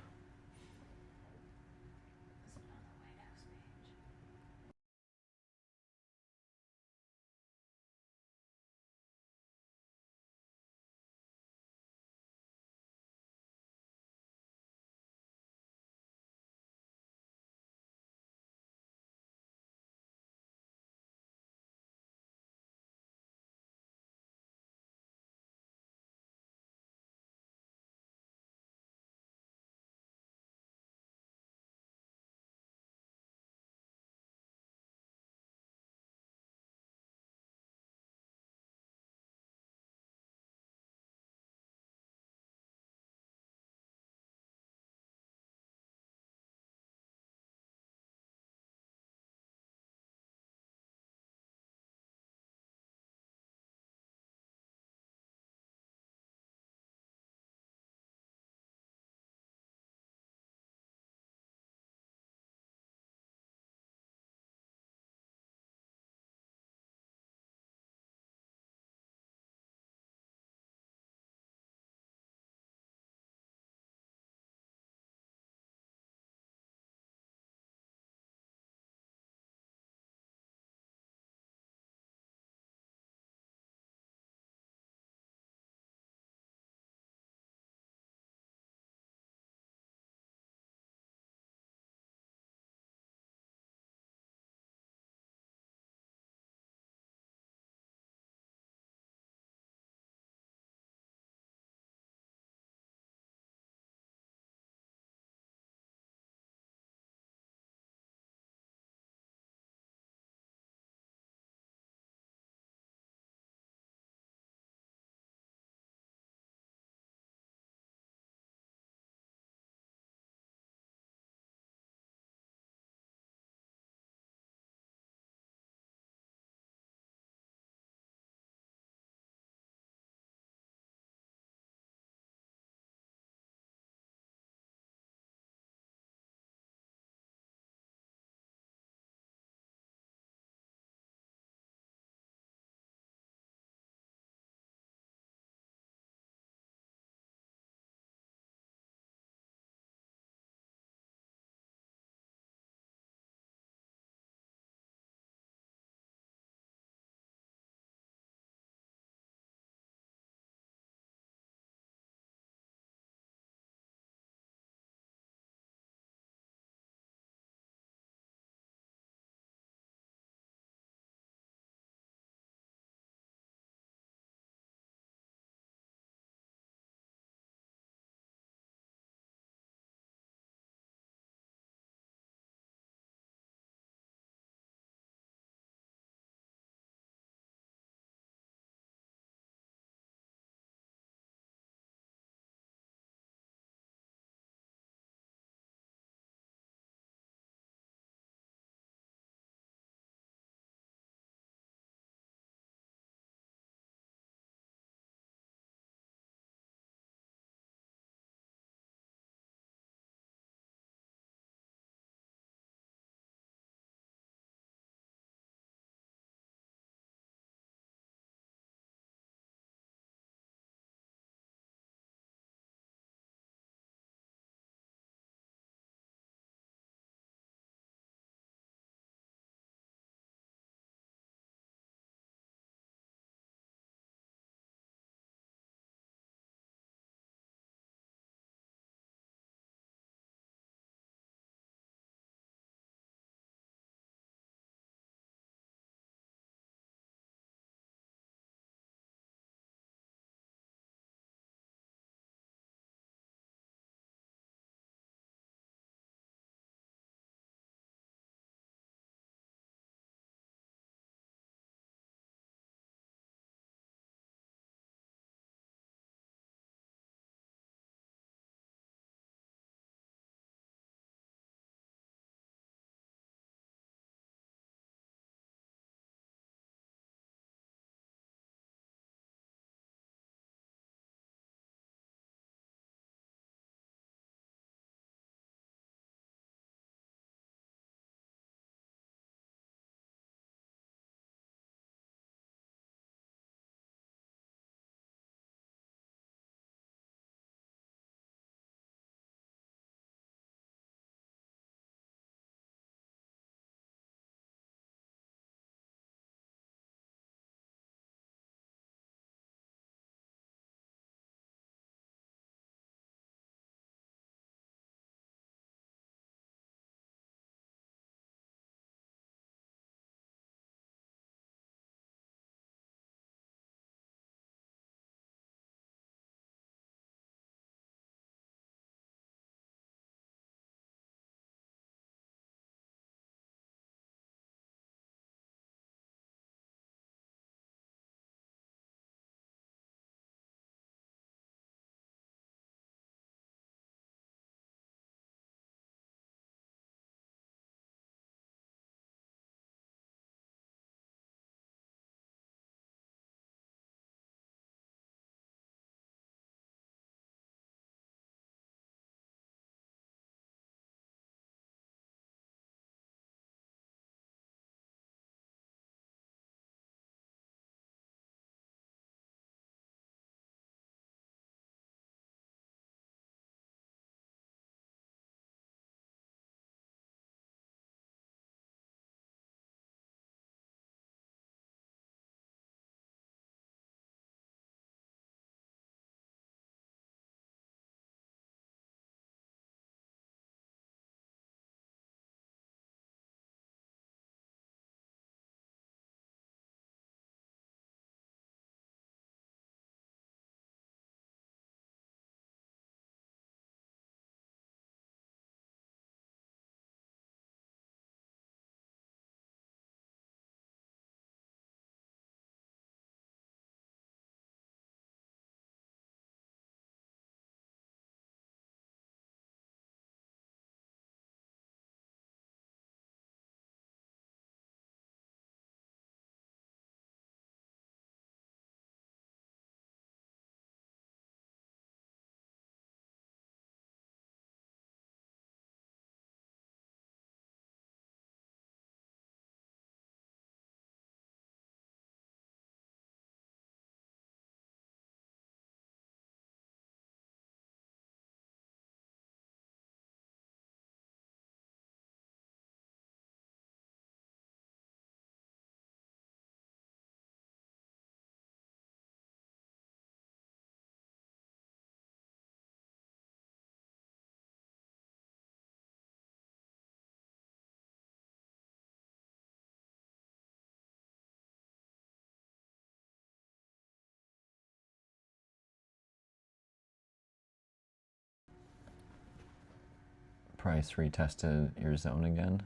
price retested your zone again.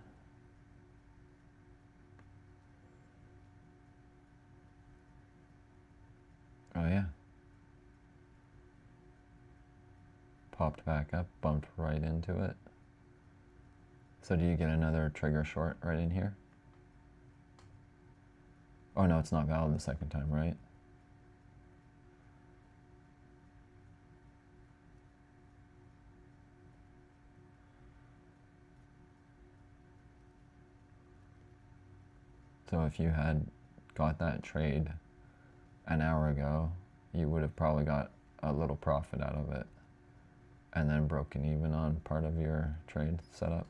Oh yeah. Popped back up, bumped right into it. So do you get another trigger short right in here? Oh no, it's not valid the second time, right? So if you had got that trade an hour ago, you would have probably got a little profit out of it and then broken even on part of your trade setup.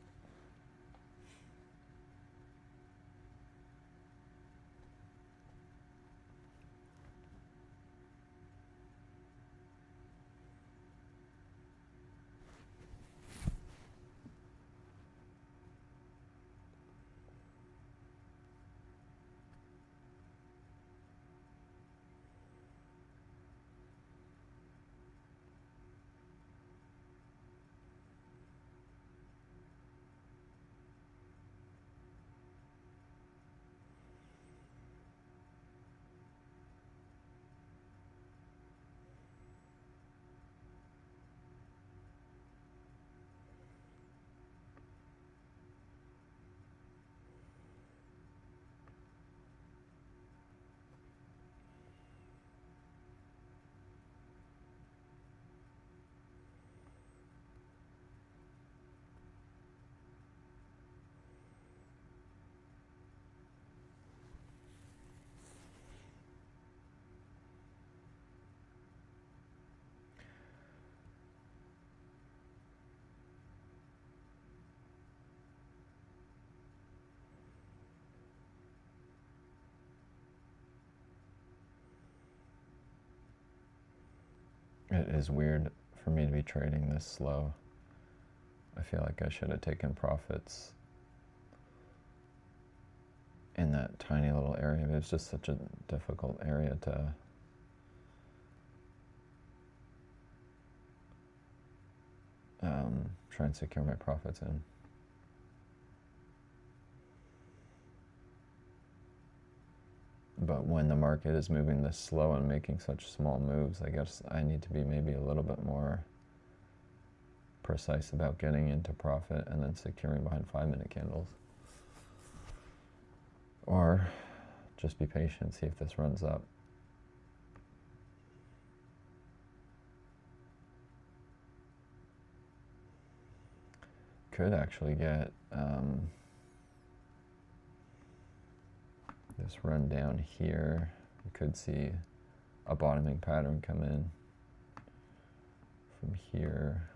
It is weird for me to be trading this slow. I feel like I should have taken profits in that tiny little area. But it's just such a difficult area to try and secure my profits in. But when the market is moving this slow and making such small moves, I guess I need to be maybe a little bit more precise about getting into profit and then securing behind 5-minute candles. Or just be patient, see if this runs up. Could actually get this run down here. We could see a bottoming pattern come in from here.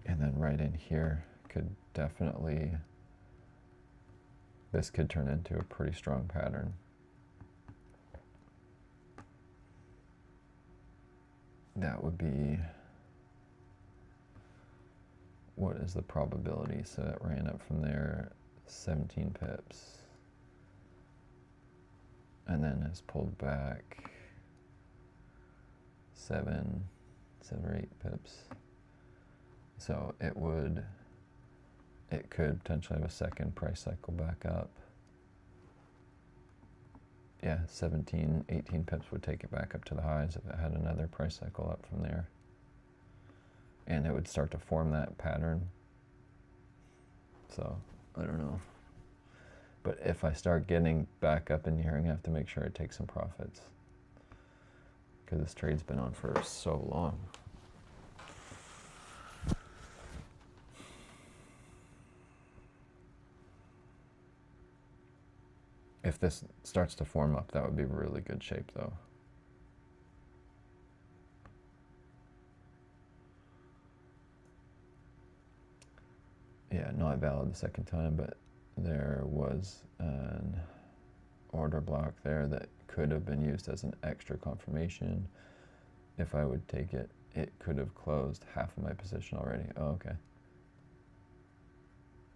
And then right in here could definitely, this could turn into a pretty strong pattern. That would be, what is the probability? So it ran up from there 17 pips. And then has pulled back 7 or 8 pips. So it could potentially have a second price cycle back up. Yeah, 17, 18 pips would take it back up to the highs if it had another price cycle up from there. And it would start to form that pattern. So, I don't know. But if I start getting back up in here, I'm going to have to make sure I take some profits. Because this trade's been on for so long. If this starts to form up, that would be really good shape though. Yeah, not valid the second time, but there was an order block there that could have been used as an extra confirmation if I would take it it could have closed half of my position already. Oh, okay.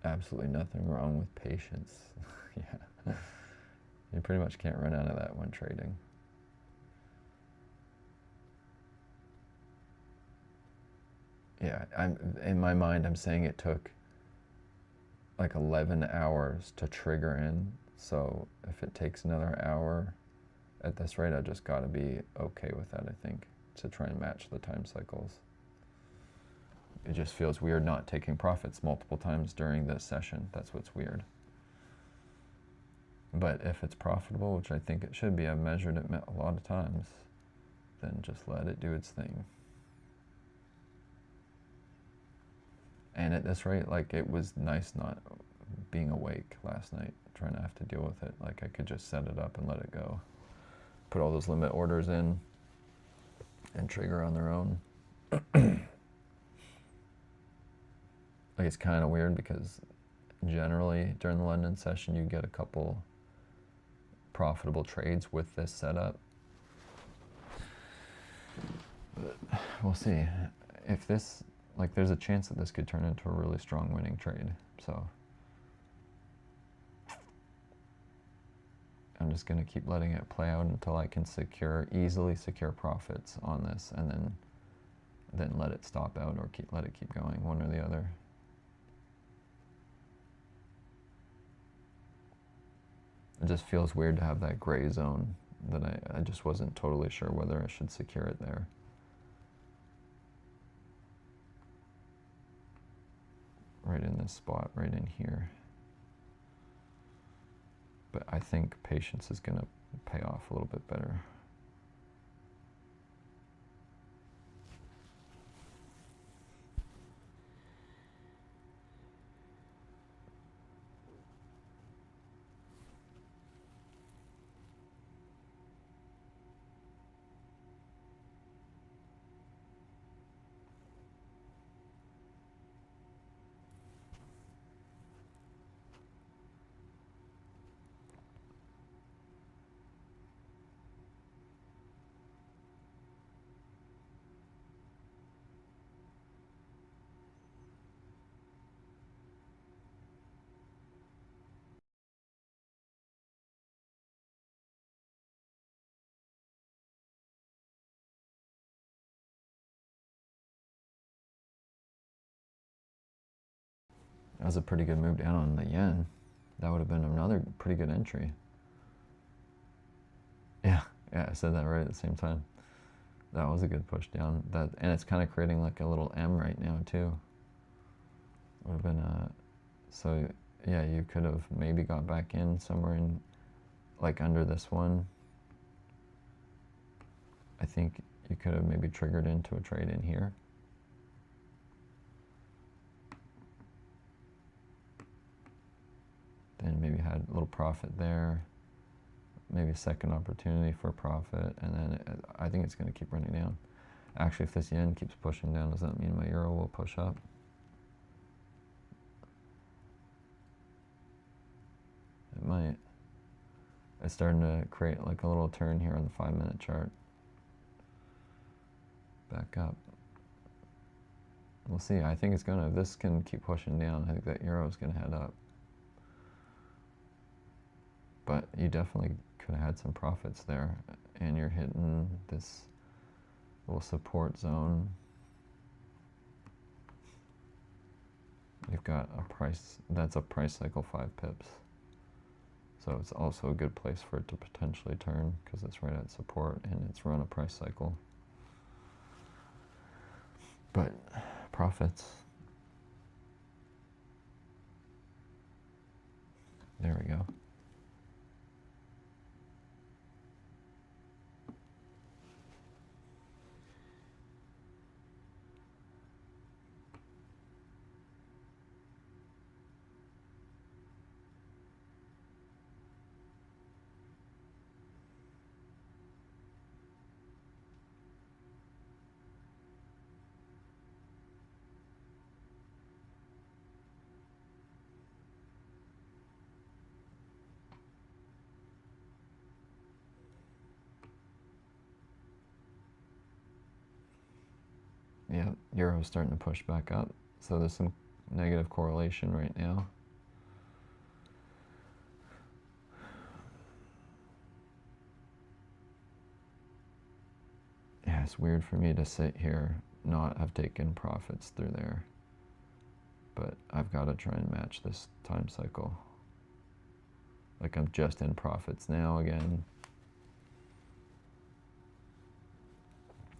Absolutely nothing wrong with patience. Yeah. You pretty much can't run out of that when trading. Yeah, in my mind, I'm saying it took like 11 hours to trigger in. So if it takes another hour at this rate, I just got to be okay with that, I think, to try and match the time cycles. It just feels weird not taking profits multiple times during this session. That's what's weird. But if it's profitable, which I think it should be, I've measured it a lot of times, then just let it do its thing. And at this rate, like, it was nice not being awake last night, trying to have to deal with it. Like, I could just set it up and let it go. Put all those limit orders in and trigger on their own. Like, it's kind of weird because generally during the London session, you get a couple profitable trades with this setup. But we'll see. If this, like, there's a chance that this could turn into a really strong winning trade. So I'm just going to keep letting it play out until I can easily secure profits on this, and then let it stop out or let it keep going, one or the other. It just feels weird to have that gray zone that I just wasn't totally sure whether I should secure it there. Right in this spot, right in here. But I think patience is going to pay off a little bit better. That was a pretty good move down on the yen. That would have been another pretty good entry. Yeah, I said that right at the same time. That was a good push down. And it's kind of creating like a little M right now too. Would have been so yeah, you could have maybe got back in somewhere in, like, under this one. I think you could have maybe triggered into a trade in here. Then maybe had a little profit there. Maybe a second opportunity for a profit, and then I think it's going to keep running down. Actually, if this yen keeps pushing down, does that mean my euro will push up? It might. It's starting to create like a little turn here on the 5-minute chart. Back up. We'll see. I think it's gonna, if this can keep pushing down, I think that euro is gonna head up. But you definitely could have had some profits there, and you're hitting this little support zone. You've got a price, that's a price cycle 5 pips. So it's also a good place for it to potentially turn because it's right at support and it's run a price cycle. But profits. There we go. Euro's starting to push back up. So there's some negative correlation right now. Yeah, it's weird for me to sit here, not have taken profits through there. But I've got to try and match this time cycle. Like I'm just in profits now again.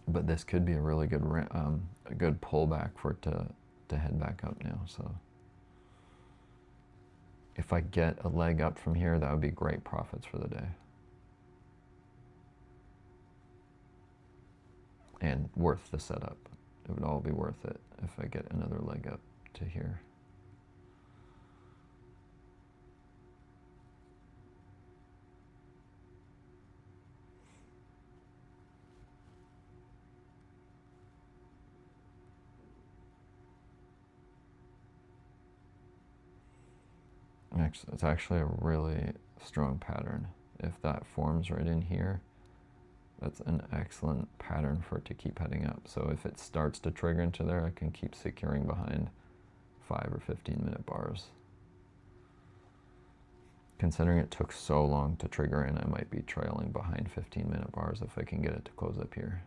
But this could be a really good a good pullback for it to head back up now. So if I get a leg up from here, that would be great profits for the day. And worth the setup. It would all be worth it if I get another leg up to here. It's actually a really strong pattern. If that forms right in here, that's an excellent pattern for it to keep heading up. So if it starts to trigger into there, I can keep securing behind 5 or 15-minute bars. Considering it took so long to trigger in, I might be trailing behind 15-minute bars if I can get it to close up here.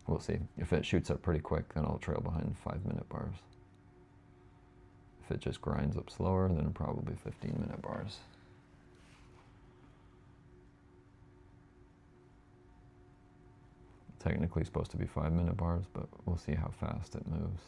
We'll see. If it shoots up pretty quick, then I'll trail behind 5-minute bars. If it just grinds up slower, then probably 15-minute bars. Technically supposed to be 5-minute bars, but we'll see how fast it moves.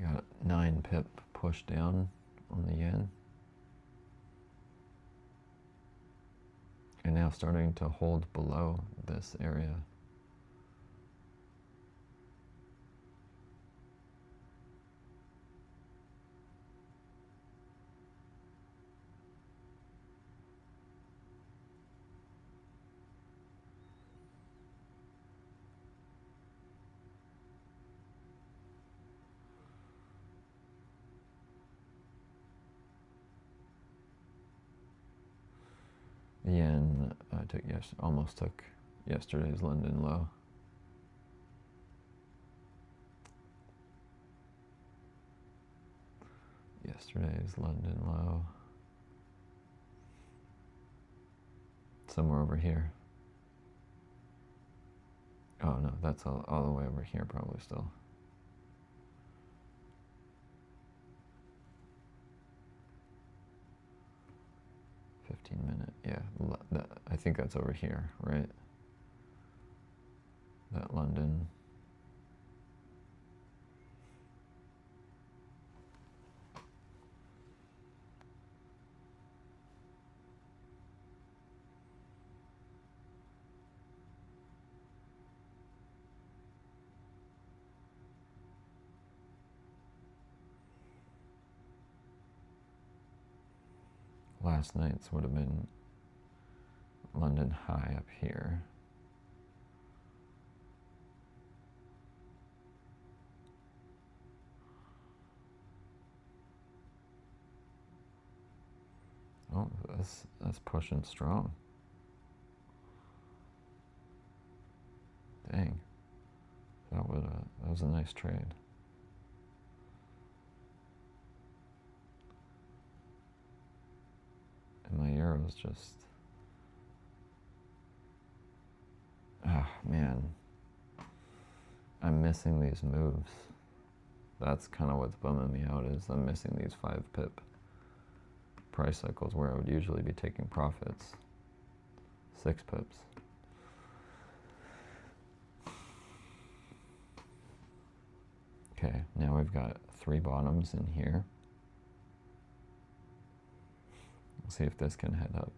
Got a 9 pip push down on the yen. And now starting to hold below this area. The yen almost took yesterday's London low. Yesterday's London low. Somewhere over here. Oh no, that's all the way over here probably still. Minute, yeah, I think that's over here, right? That London. Last night's would have been London high up here. Oh, that's pushing strong. Dang, that was a nice trade. And my euro's just, man, I'm missing these moves. That's kind of what's bumming me out, is I'm missing these 5 pip price cycles where I would usually be taking profits. 6 pips. Okay, now we've got 3 bottoms in here. We'll see if this can head up.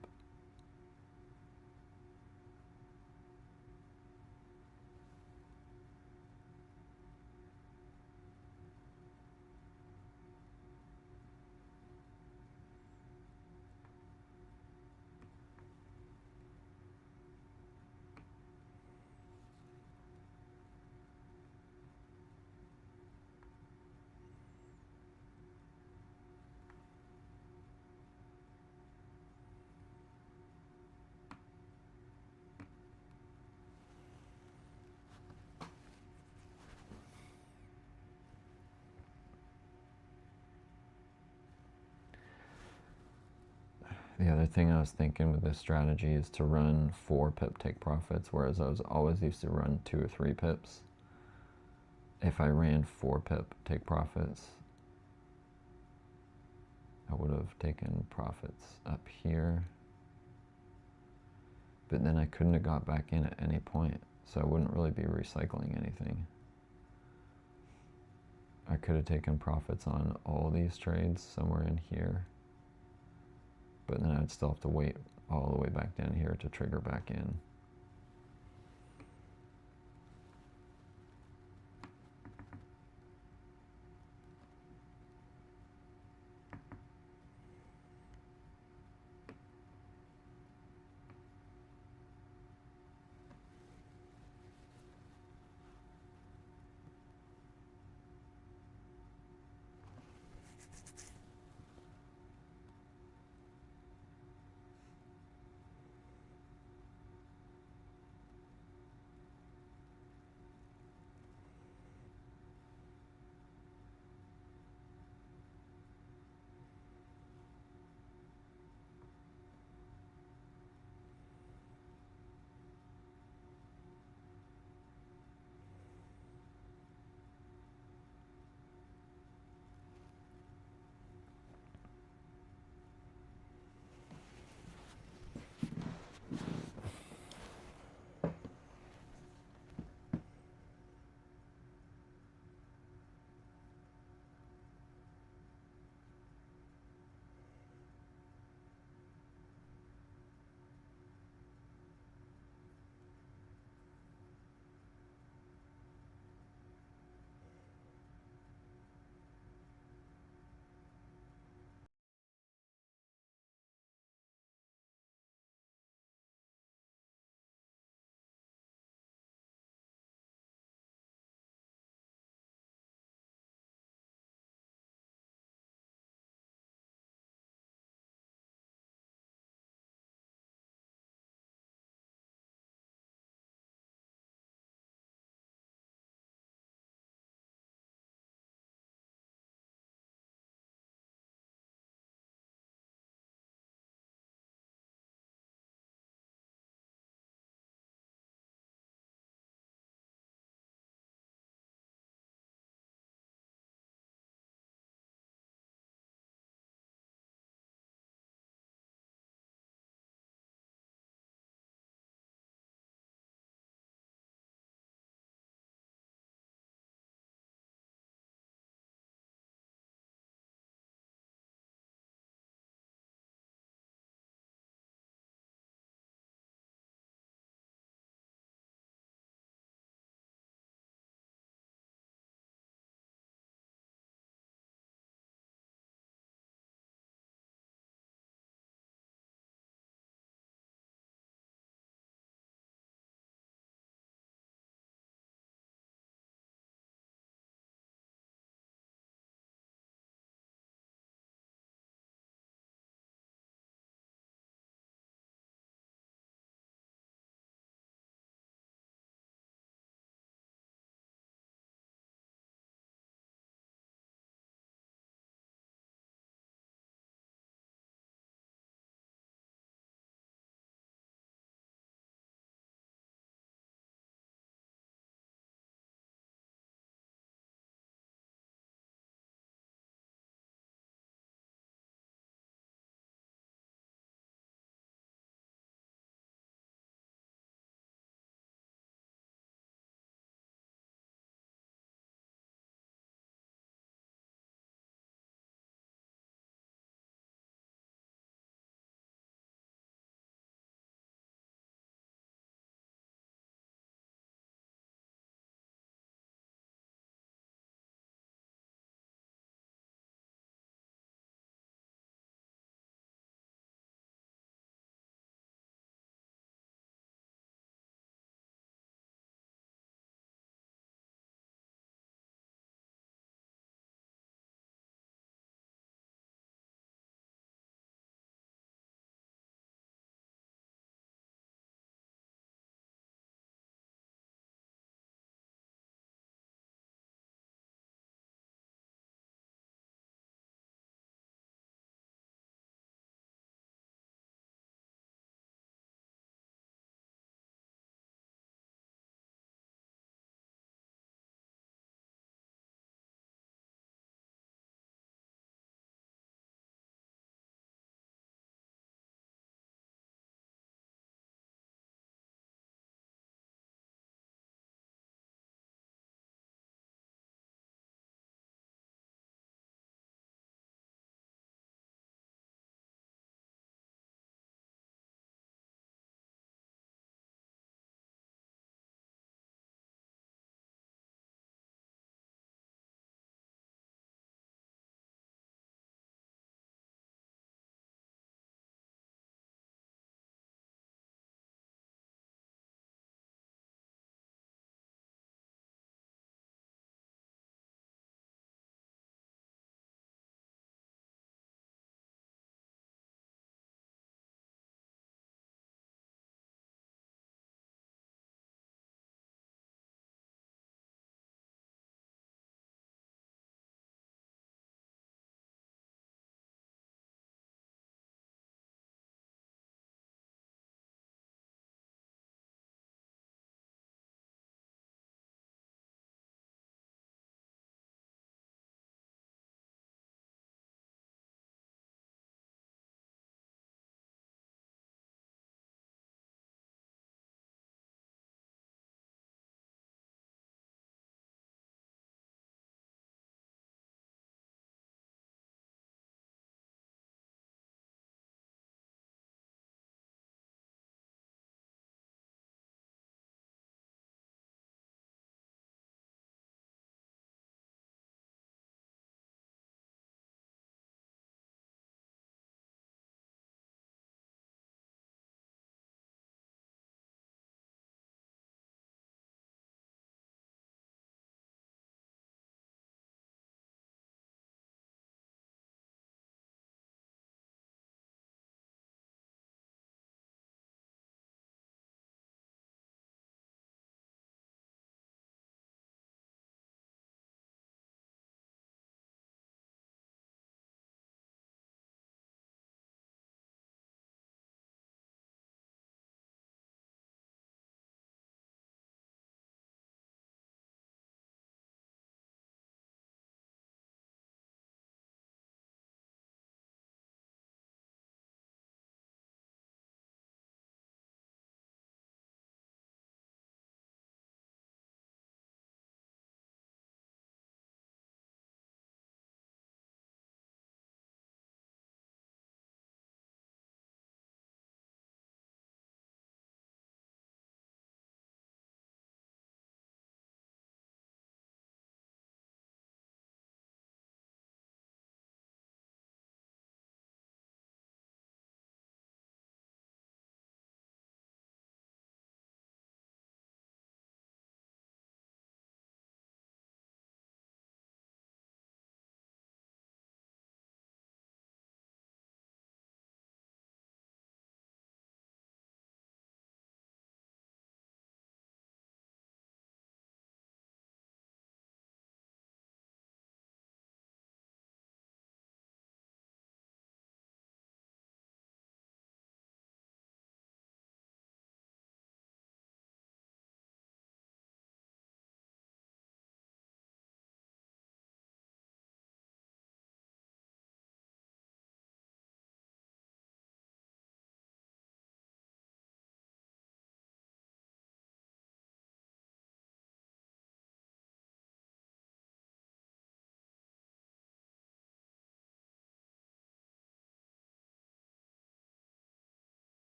The other thing I was thinking with this strategy is to run 4 pip take profits, whereas I was always used to run 2 or 3 pips. If I ran 4 pip take profits, I would have taken profits up here, but then I couldn't have got back in at any point, so I wouldn't really be recycling anything. I could have taken profits on all these trades somewhere in here, but then I'd still have to wait all the way back down here to trigger back in.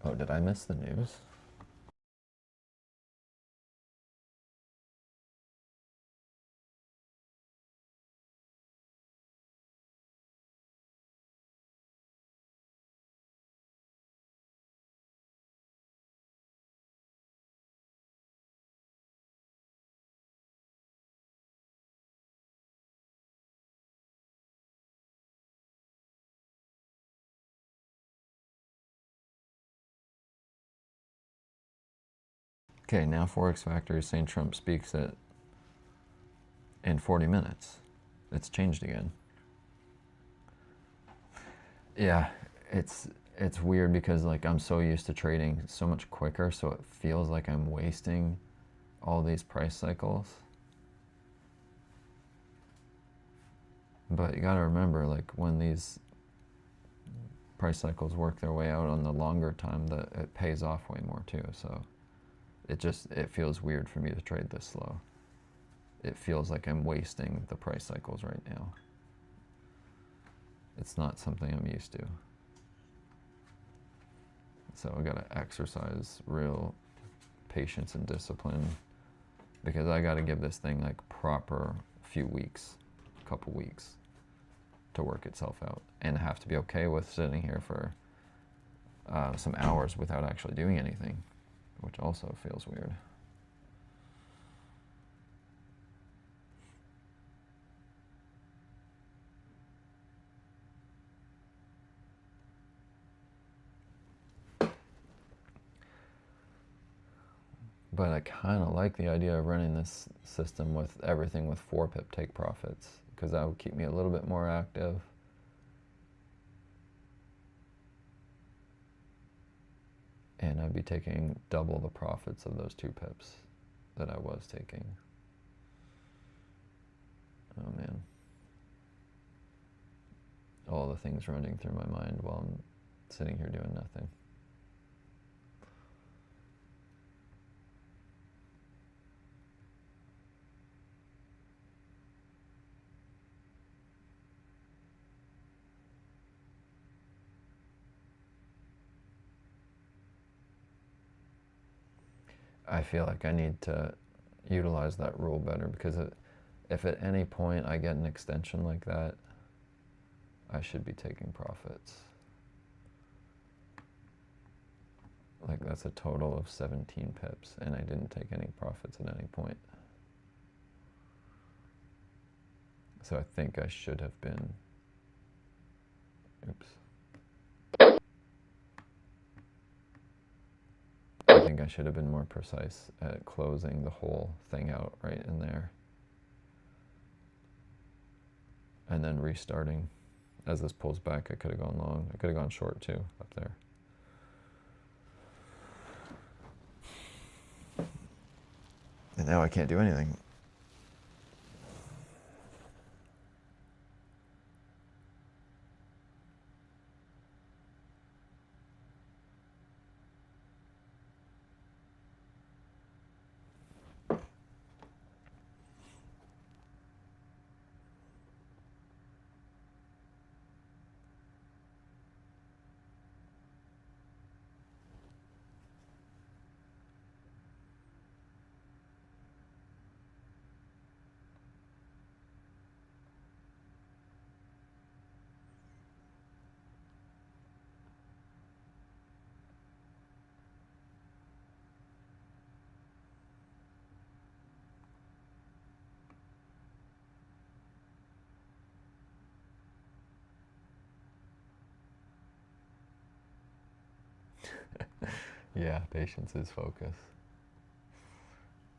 Oh, did I miss the news? Okay, now Forex Factory is saying Trump speaks in 40 minutes. It's changed again. Yeah, it's weird because like I'm so used to trading so much quicker, so it feels like I'm wasting all these price cycles. But you gotta remember, like when these price cycles work their way out on the longer time, that it pays off way more too. So it feels weird for me to trade this slow. It feels like I'm wasting the price cycles right now. It's not something I'm used to. So I gotta exercise real patience and discipline, because I gotta give this thing like proper few weeks, couple weeks to work itself out, and have to be okay with sitting here for some hours without actually doing anything, which also feels weird. But I kind of like the idea of running this system with everything with 4 pip take profits, because that would keep me a little bit more active. And I'd be taking double the profits of those 2 pips that I was taking. Oh man. All the things running through my mind while I'm sitting here doing nothing. I feel like I need to utilize that rule better, because if at any point I get an extension like that, I should be taking profits. Like that's a total of 17 pips, and I didn't take any profits at any point. So I think I should have been, oops. I think I should have been more precise at closing the whole thing out right in there. And then restarting. As this pulls back, I could have gone long. I could have gone short too, up there. And now I can't do anything. Yeah, patience is focus.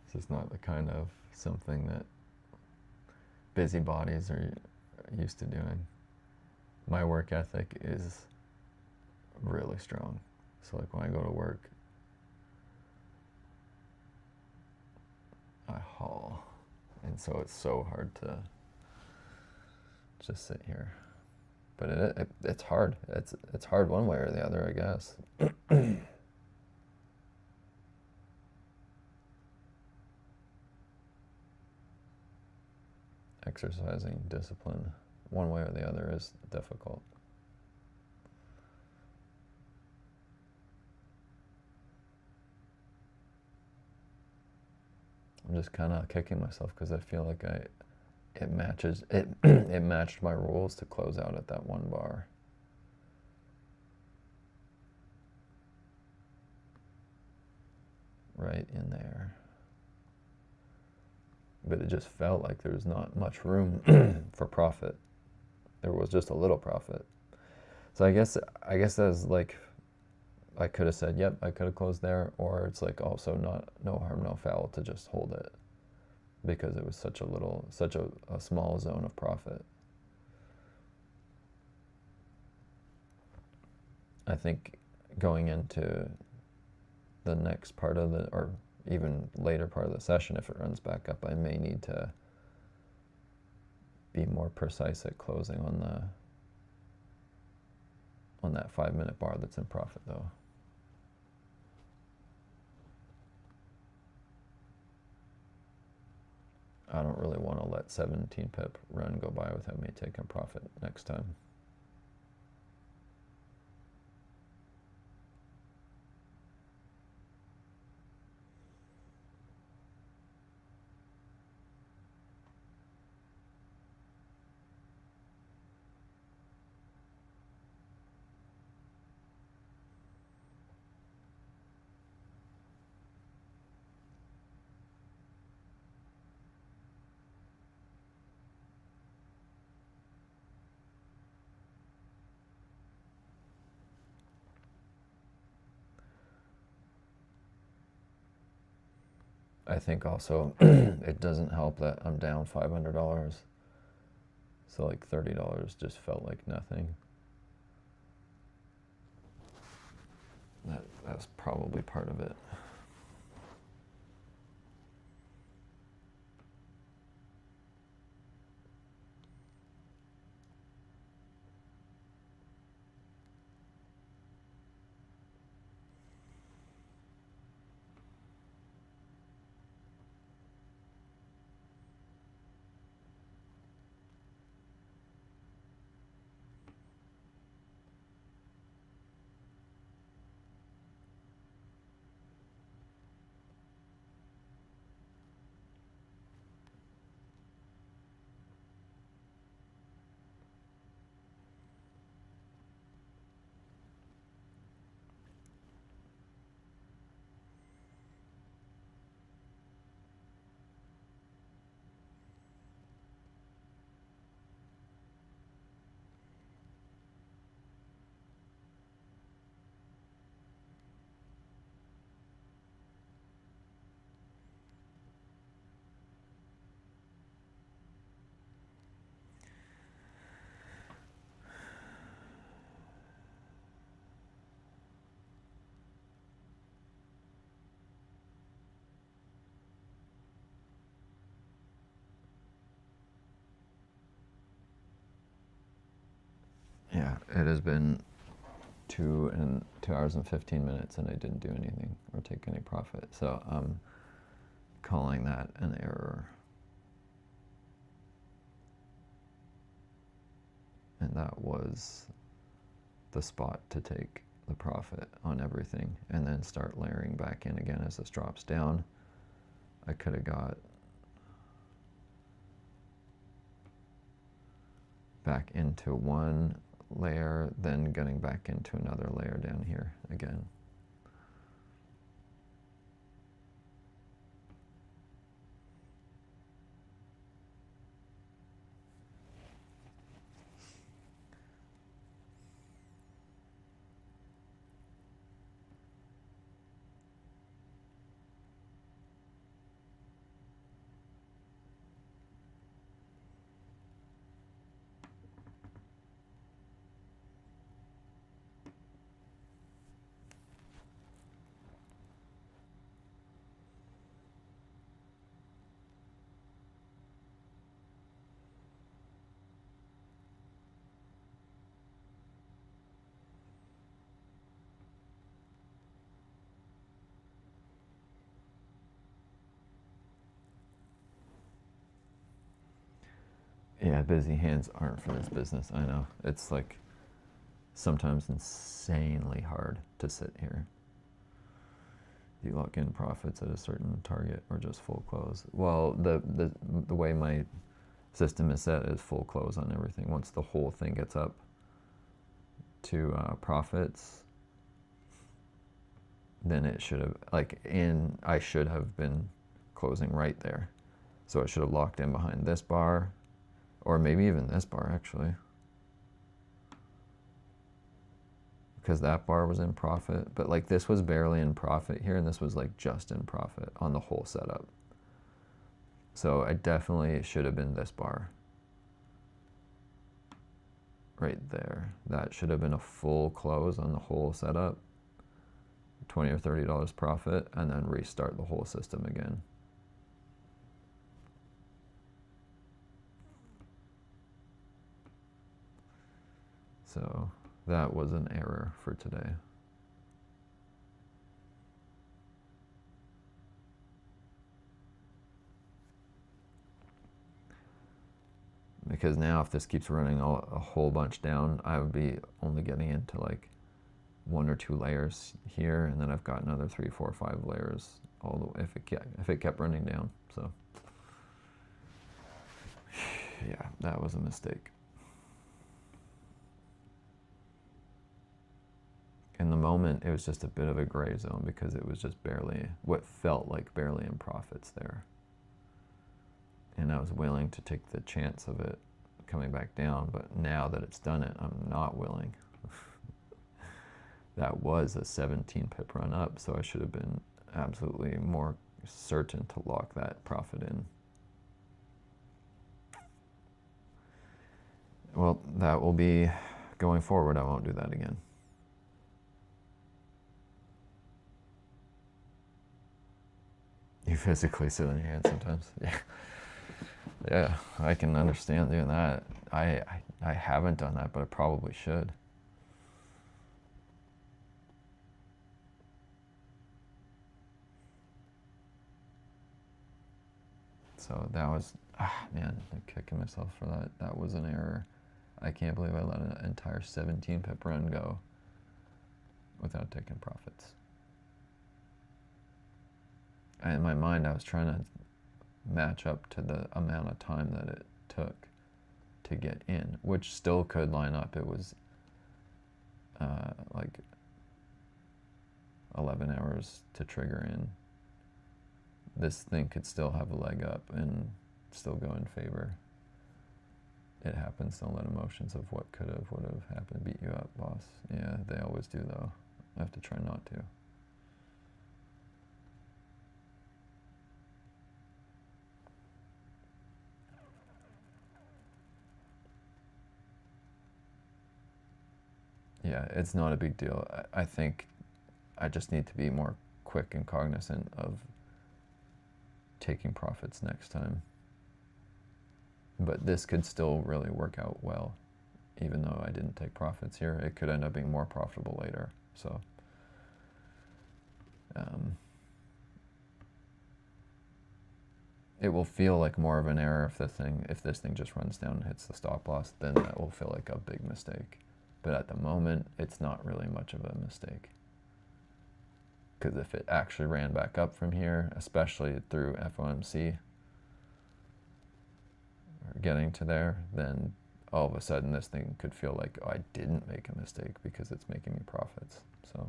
This is not the kind of something that busybodies are used to doing. My work ethic is really strong. So like when I go to work, I haul. And so it's so hard to just sit here. But it's hard. It's hard one way or the other, I guess. Exercising discipline one way or the other is difficult. I'm just kind of kicking myself because I feel like it matches it. It matched my rules to close out at that one bar. Right in there. But it just felt like there was not much room for profit. There was just a little profit. So I guess that's like, I could have said, yep, I could have closed there, or it's like also not, no harm, no foul to just hold it because it was such a small zone of profit. I think going into the next part of the, or even later part of the session, if it runs back up, I may need to be more precise at closing on that 5-minute bar that's in profit though. I don't really want to let 17 pip run go by without me taking profit next time. I think also it doesn't help that I'm down $500. So like $30 just felt like nothing. That's probably part of it. Yeah, it has been 2 hours and 15 minutes and I didn't do anything or take any profit. So I'm calling that an error. And that was the spot to take the profit on everything and then start layering back in again as this drops down. I could have got back into one layer, then getting back into another layer down here again. Yeah, busy hands aren't for this business. I know. It's like sometimes insanely hard to sit here. Do you lock in profits at a certain target or just full close? Well, the way my system is set is full close on everything. Once the whole thing gets up to profits, then it should have, I should have been closing right there. So it should have locked in behind this bar, or maybe even this bar actually. Because that bar was in profit, but like this was barely in profit here, and this was like just in profit on the whole setup. So I definitely should have been this bar right there. That should have been a full close on the whole setup, $20 or $30 profit, and then restart the whole system again. So that was an error for today. Because now if this keeps running a whole bunch down, I would be only getting into like 1 or 2 layers here, and then I've got another 3, 4, 5 layers all the way if it kept running down. So yeah, that was a mistake. In the moment, it was just a bit of a gray zone because it was just barely, what felt like barely in profits there. And I was willing to take the chance of it coming back down, but now that it's done it, I'm not willing. That was a 17 pip run up, so I should have been absolutely more certain to lock that profit in. Well, that will be going forward. I won't do that again. You physically sit on your hands sometimes. Yeah. Yeah, I can understand doing that. I haven't done that, but I probably should. So that was, man, I'm kicking myself for that. That was an error. I can't believe I let an entire 17 pip run go without taking profits. And in my mind, I was trying to match up to the amount of time that it took to get in, which still could line up. It was like 11 hours to trigger in. This thing could still have a leg up and still go in favor. It happens. Don't let emotions of what could have, would have happened beat you up, boss. Yeah, they always do though. I have to try not to. Yeah, it's not a big deal. I think I just need to be more quick and cognizant of taking profits next time. But this could still really work out well. Even though I didn't take profits here, it could end up being more profitable later. So it will feel like more of an error if this thing just runs down and hits the stop loss, then that will feel like a big mistake. But at the moment, it's not really much of a mistake. Because if it actually ran back up from here, especially through FOMC, or getting to there, then all of a sudden this thing could feel like, oh, I didn't make a mistake because it's making me profits. So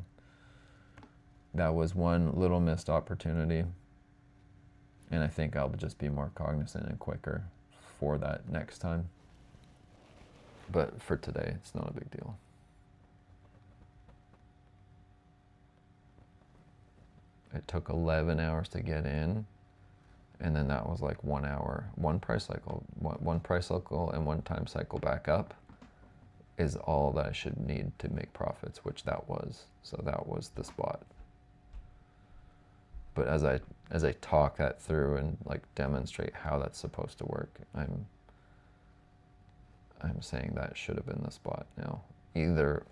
that was one little missed opportunity. And I think I'll just be more cognizant and quicker for that next time. But for today, it's not a big deal. It took 11 hours to get in, and then that was like 1 hour. One price cycle and one time cycle back up is all that I should need to make profits, which that was. So that was the spot. But as I talk that through and like demonstrate how that's supposed to work, I'm saying that should have been the spot now. Either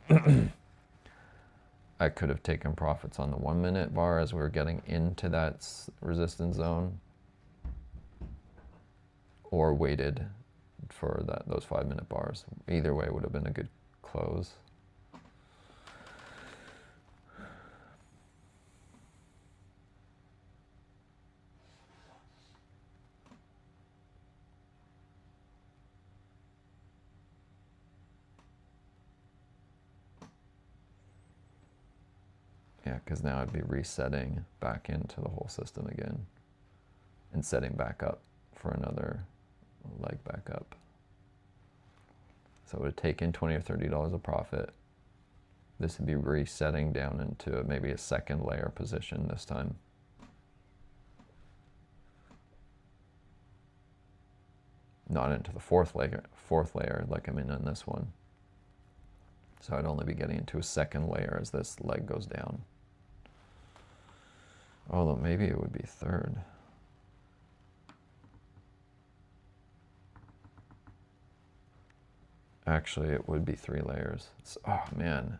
I could have taken profits on the 1 minute bar as we were getting into that resistance zone, or waited for those 5 minute bars. Either way would have been a good close. Yeah, because now I'd be resetting back into the whole system again and setting back up for another leg back up. So it would take in $20 or $30 of profit. This would be resetting down into maybe a second layer position this time. Not into the fourth layer like I'm in on this one. So I'd only be getting into a second layer as this leg goes down. Although maybe it would be third. Actually, it would be 3 layers. Oh man.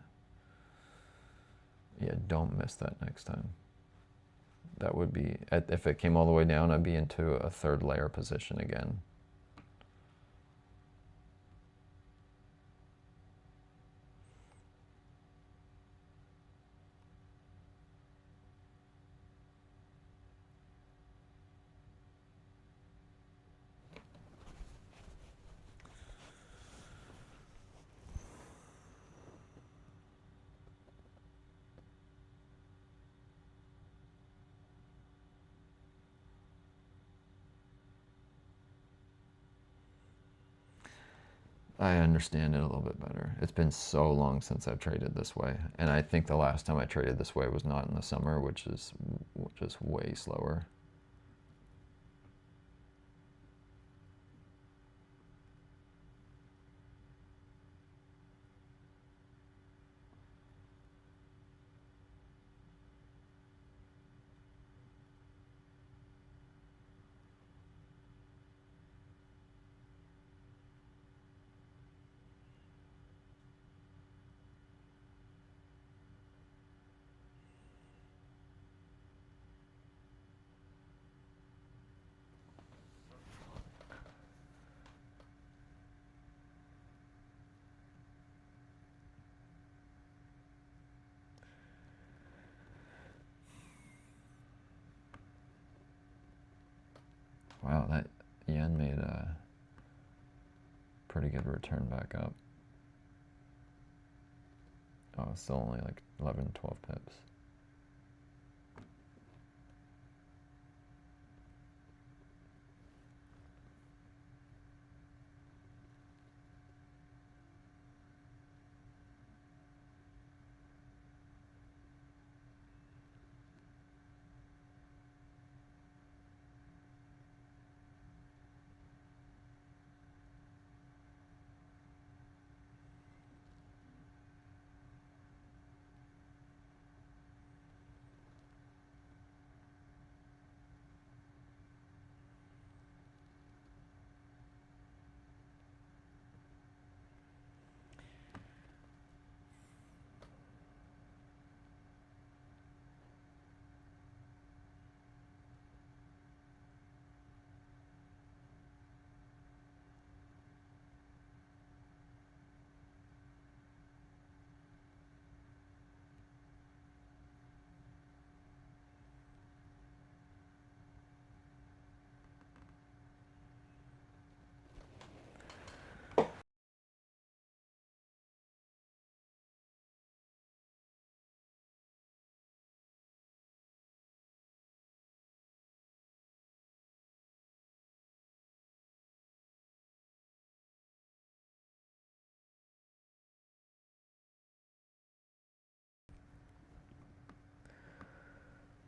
Yeah, don't miss that next time. That would be, if it came all the way down, I'd be into a third layer position again. I understand it a little bit better. It's been so long since I've traded this way. And I think the last time I traded this way was not in the summer, which is just way slower. Wow, that yen made a pretty good return back up. Oh, it's still only like 11, 12 pips.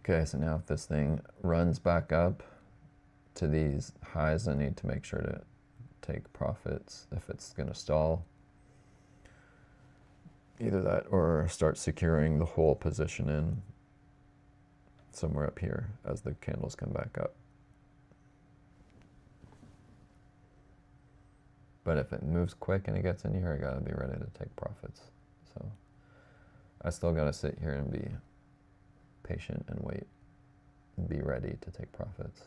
Okay, so now if this thing runs back up to these highs, I need to make sure to take profits if it's going to stall. Either that or start securing the whole position in somewhere up here as the candles come back up. But if it moves quick and it gets in here, I gotta be ready to take profits. So I still gotta sit here and be patient and wait and be ready to take profits.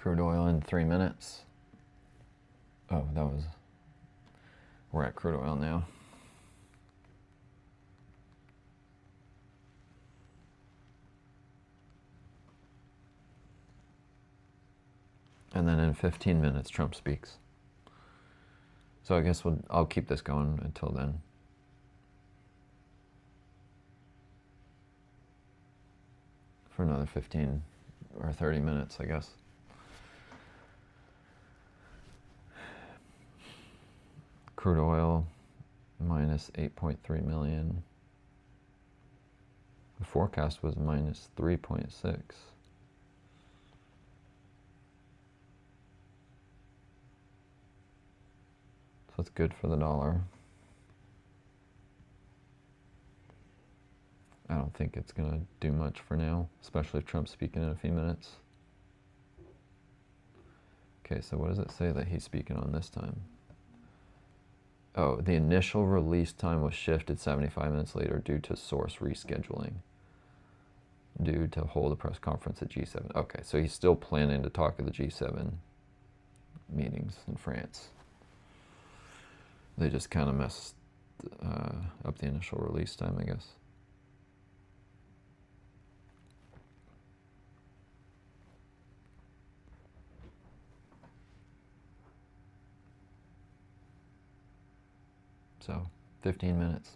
Crude oil in 3 minutes. Oh, we're at crude oil now. And then in 15 minutes, Trump speaks. So I guess I'll keep this going until then. For another 15 or 30 minutes, I guess. Crude oil, minus 8.3 million. The forecast was minus 3.6. So it's good for the dollar. I don't think it's going to do much for now, especially if Trump's speaking in a few minutes. Okay, so what does it say that he's speaking on this time? Oh, the initial release time was shifted 75 minutes later due to source rescheduling. Due to hold a press conference at G7. Okay, so he's still planning to talk at the G7 meetings in France. They just kind of messed up the initial release time, I guess. So, 15 minutes.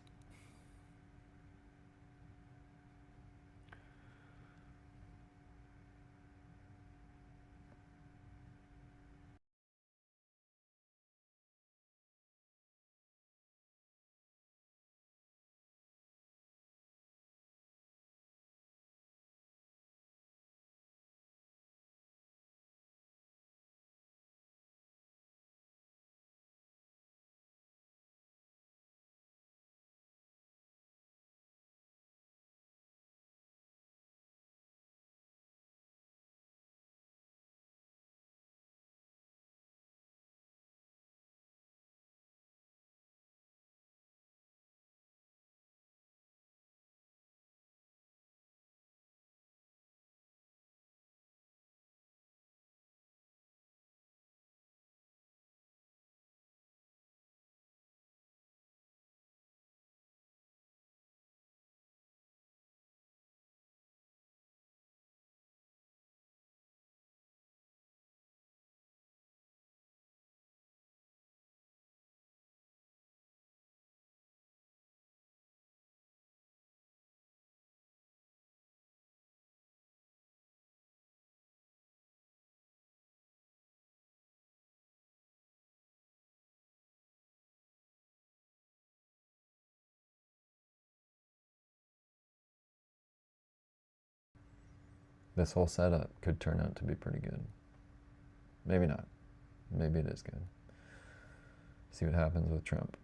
This whole setup could turn out to be pretty good. Maybe not. Maybe it is good. See what happens with Trump.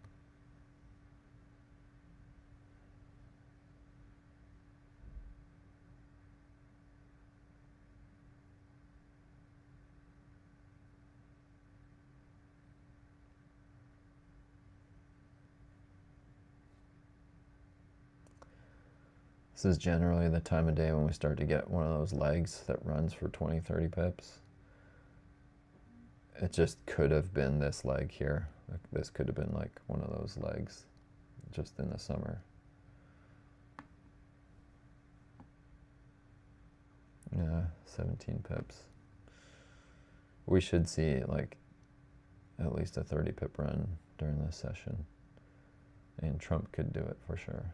This is generally the time of day when we start to get one of those legs that runs for 20, 30 pips. It just could have been this leg here. This could have been like one of those legs just in the summer. Yeah, 17 pips. We should see like at least a 30 pip run during this session. And Trump could do it for sure.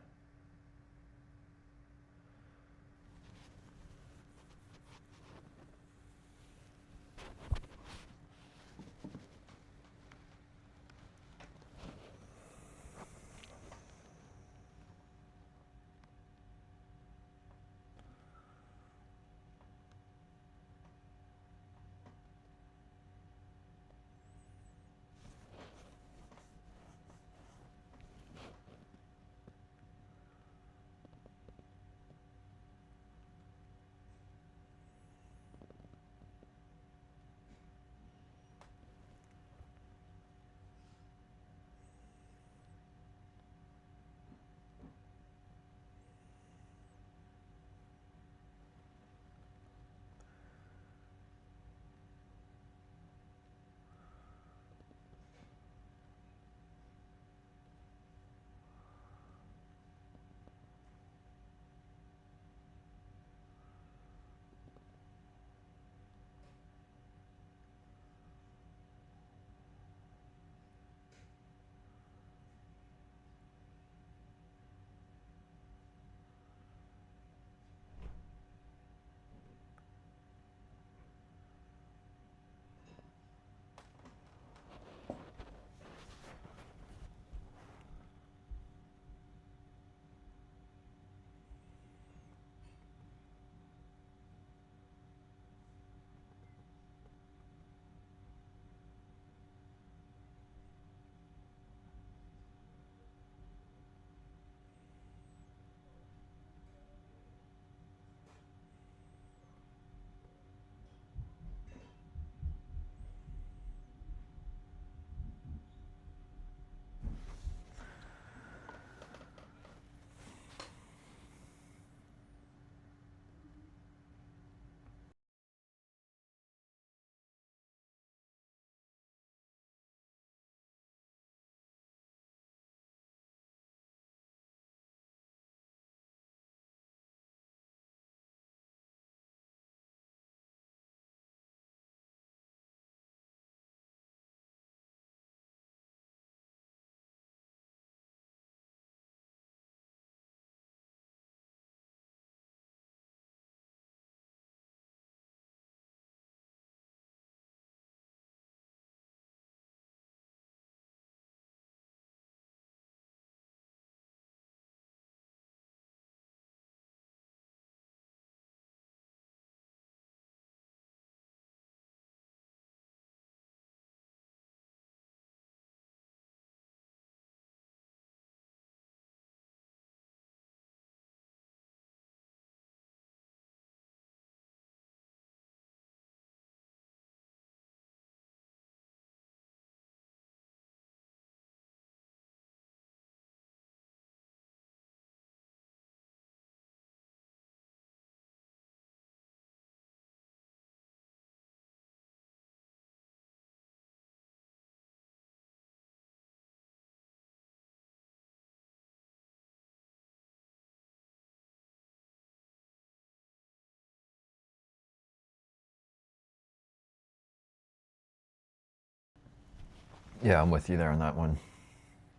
Yeah, I'm with you there on that one.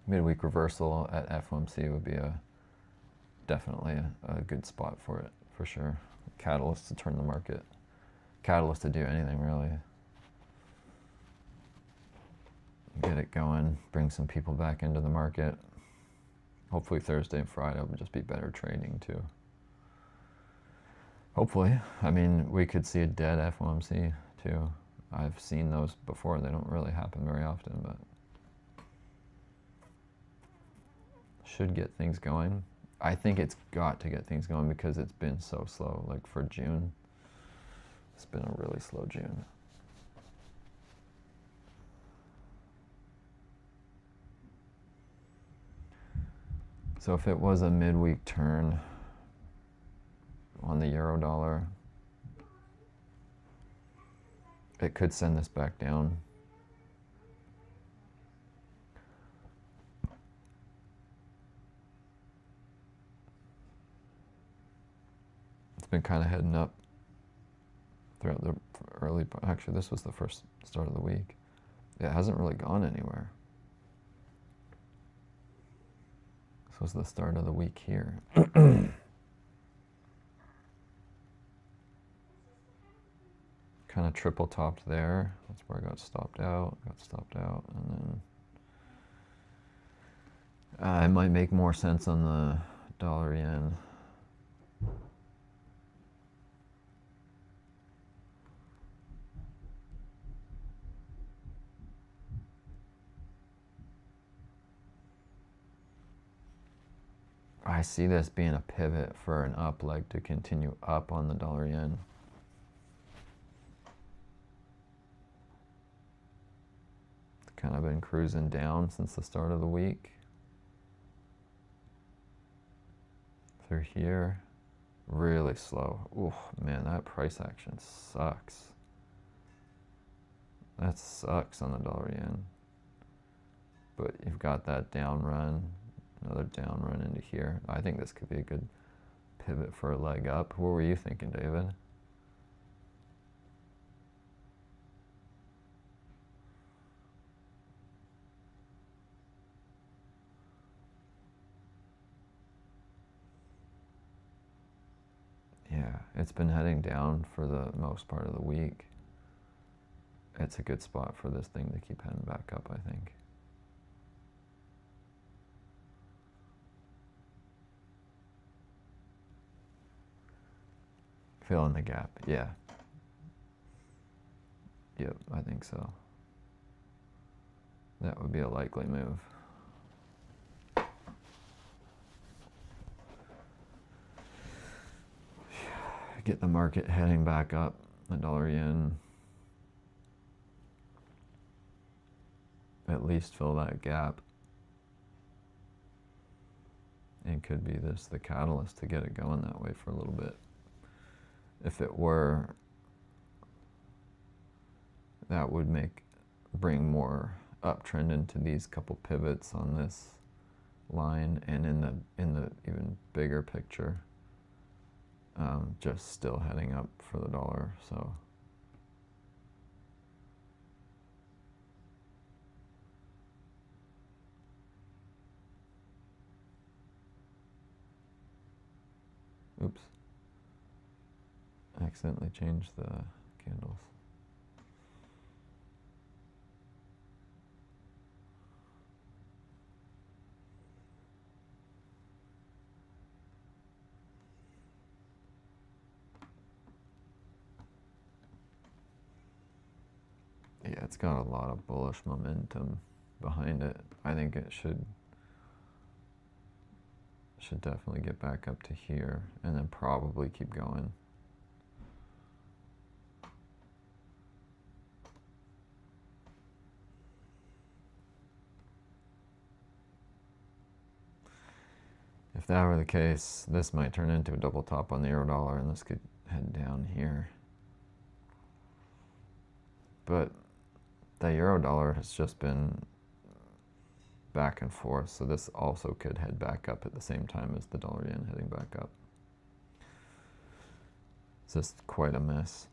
Midweek reversal at FOMC would be definitely a good spot for it, for sure. Catalyst to turn the market. Catalyst to do anything, really. Get it going, bring some people back into the market. Hopefully Thursday and Friday will just be better trading too. Hopefully. I mean, we could see a dead FOMC too. I've seen those before. They don't really happen very often, but should get things going. I think it's got to get things going because it's been so slow. Like for June, it's been a really slow June. So if it was a midweek turn on the euro dollar, it could send this back down. It's been kind of heading up throughout the early, actually this was the first start of the week. It hasn't really gone anywhere. This was the start of the week here. Kind of triple topped there. That's where I got stopped out, and then it might make more sense on the dollar yen. I see this being a pivot for an up leg to continue up on the dollar yen. It's kind of been cruising down since the start of the week. Through here, really slow. Ooh, man, that price action sucks. That sucks on the dollar yen. But you've got that down run, another down run into here. I think this could be a good pivot for a leg up. What were you thinking, David? Yeah, it's been heading down for the most part of the week. It's a good spot for this thing to keep heading back up, I think. Filling the gap, yeah. Yep, I think so. That would be a likely move. Get the market heading back up, the dollar yen. At least fill that gap. And could be this the catalyst to get it going that way for a little bit. If it were, that would bring more uptrend into these couple pivots on this line, and in the even bigger picture, just still heading up for the dollar. So oops, I accidentally changed the candles. Yeah, it's got a lot of bullish momentum behind it. I think it should definitely get back up to here and then probably keep going. If that were the case, this might turn into a double top on the euro dollar, and this could head down here. But the euro dollar has just been back and forth, so this also could head back up at the same time as the dollar yen heading back up. It's just quite a mess.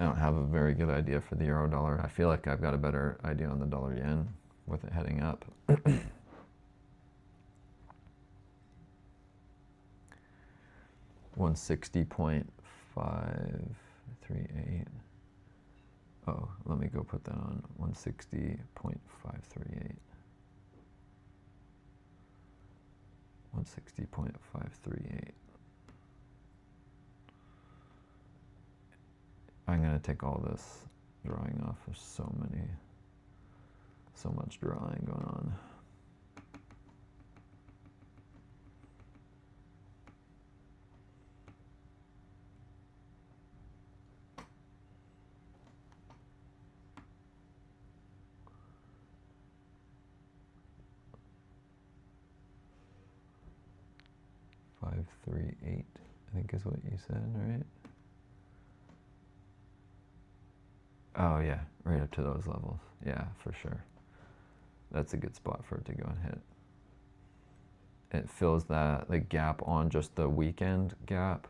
I don't have a very good idea for the euro dollar. I feel like I've got a better idea on the dollar yen with it heading up. 160.538. Oh, let me go put that on 160.538. 160.538. I'm gonna take all this drawing off. There's so much drawing going on. Five, 3, 8, I think is what you said, right? Oh yeah, right up to those levels. Yeah, for sure. That's a good spot for it to go and hit. It fills that the gap on just the weekend gap,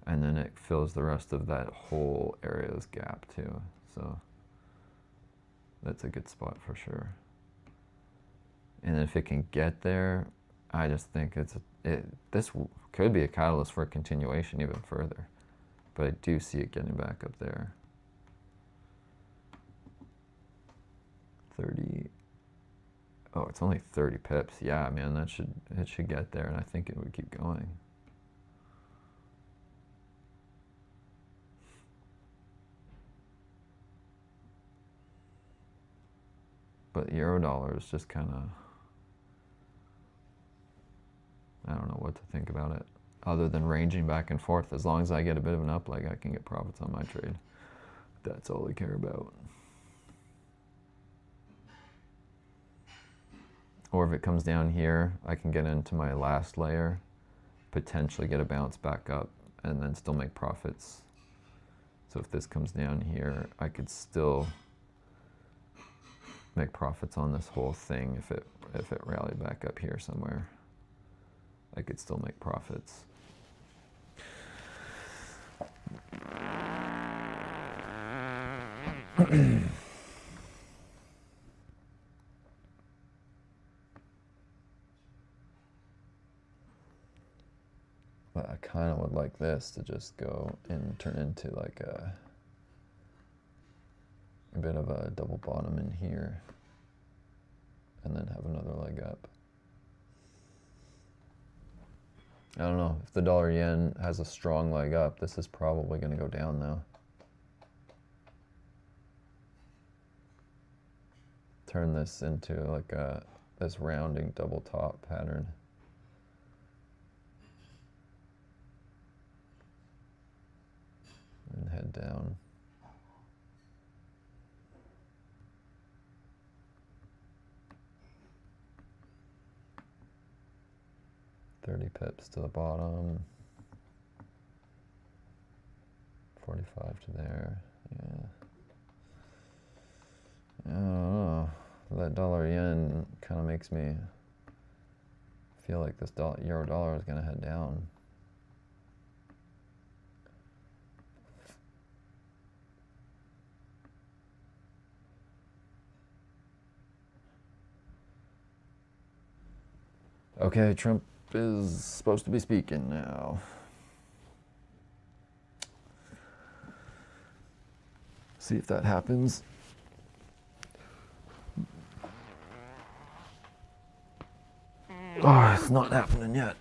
and then it fills the rest of that whole area's gap too. So that's a good spot for sure. And if it can get there, I just think this could be a catalyst for a continuation even further. But I do see it getting back up there. 30. Oh, it's only 30 pips. Yeah, man, it should get there, and I think it would keep going. But euro dollar is just kind of, I don't know what to think about it, other than ranging back and forth. As long as I get a bit of an up leg, I can get profits on my trade. That's all I care about. Or if it comes down here, I can get into my last layer, potentially get a bounce back up, and then still make profits. So if this comes down here, I could still make profits on this whole thing. If it rallied back up here somewhere, I could still make profits. But I kind of would like this to just go and turn into like a bit of a double bottom in here, and then have another leg up. I don't know, if the dollar yen has a strong leg up, this is probably going to go down though. Turn this into like this rounding double top pattern. And head down. $30 pips to the bottom. 45 to there. Yeah. I don't know. That dollar yen kind of makes me feel like this euro dollar is going to head down. Okay, Trump is supposed to be speaking now. See if that happens. Oh, it's not happening yet.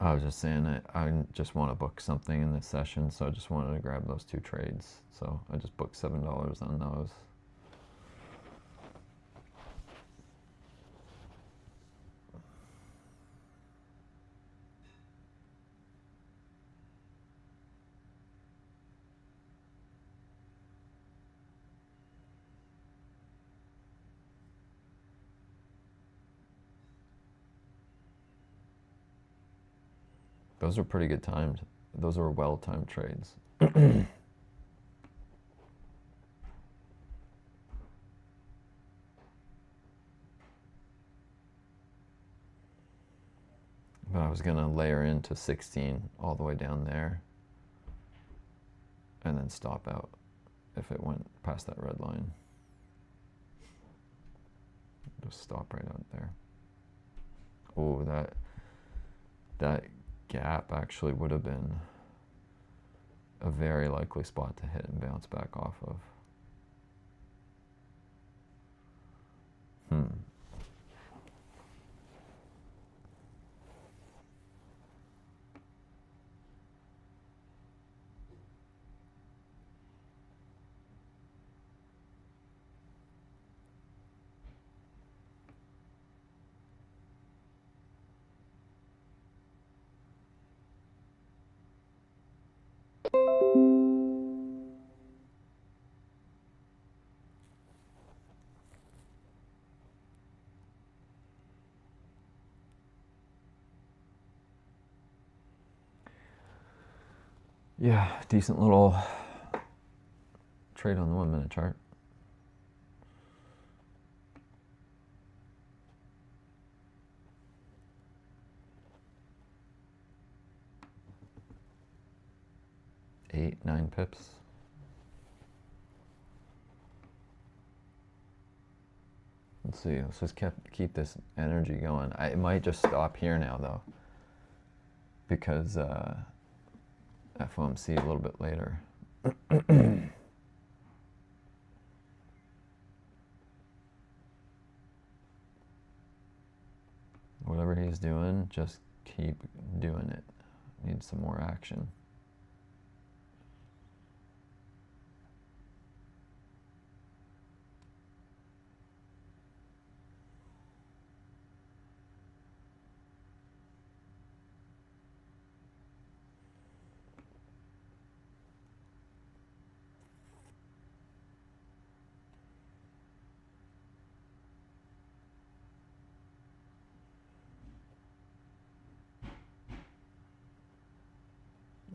I was just saying I just want to book something in this session, so I just wanted to grab those 2 trades. So I just booked $7 on those. Those are pretty good timed. Those are well-timed trades. But I was going to layer into 16 all the way down there and then stop out if it went past that red line. Just stop right out there. Oh, that gap actually would have been a very likely spot to hit and bounce back off of. Yeah, decent little trade on the 1 minute chart. Eight, 9 pips. Let's see, let's just keep this energy going. It might just stop here now though, because FOMC a little bit later. Whatever he's doing, just keep doing it. Need some more action.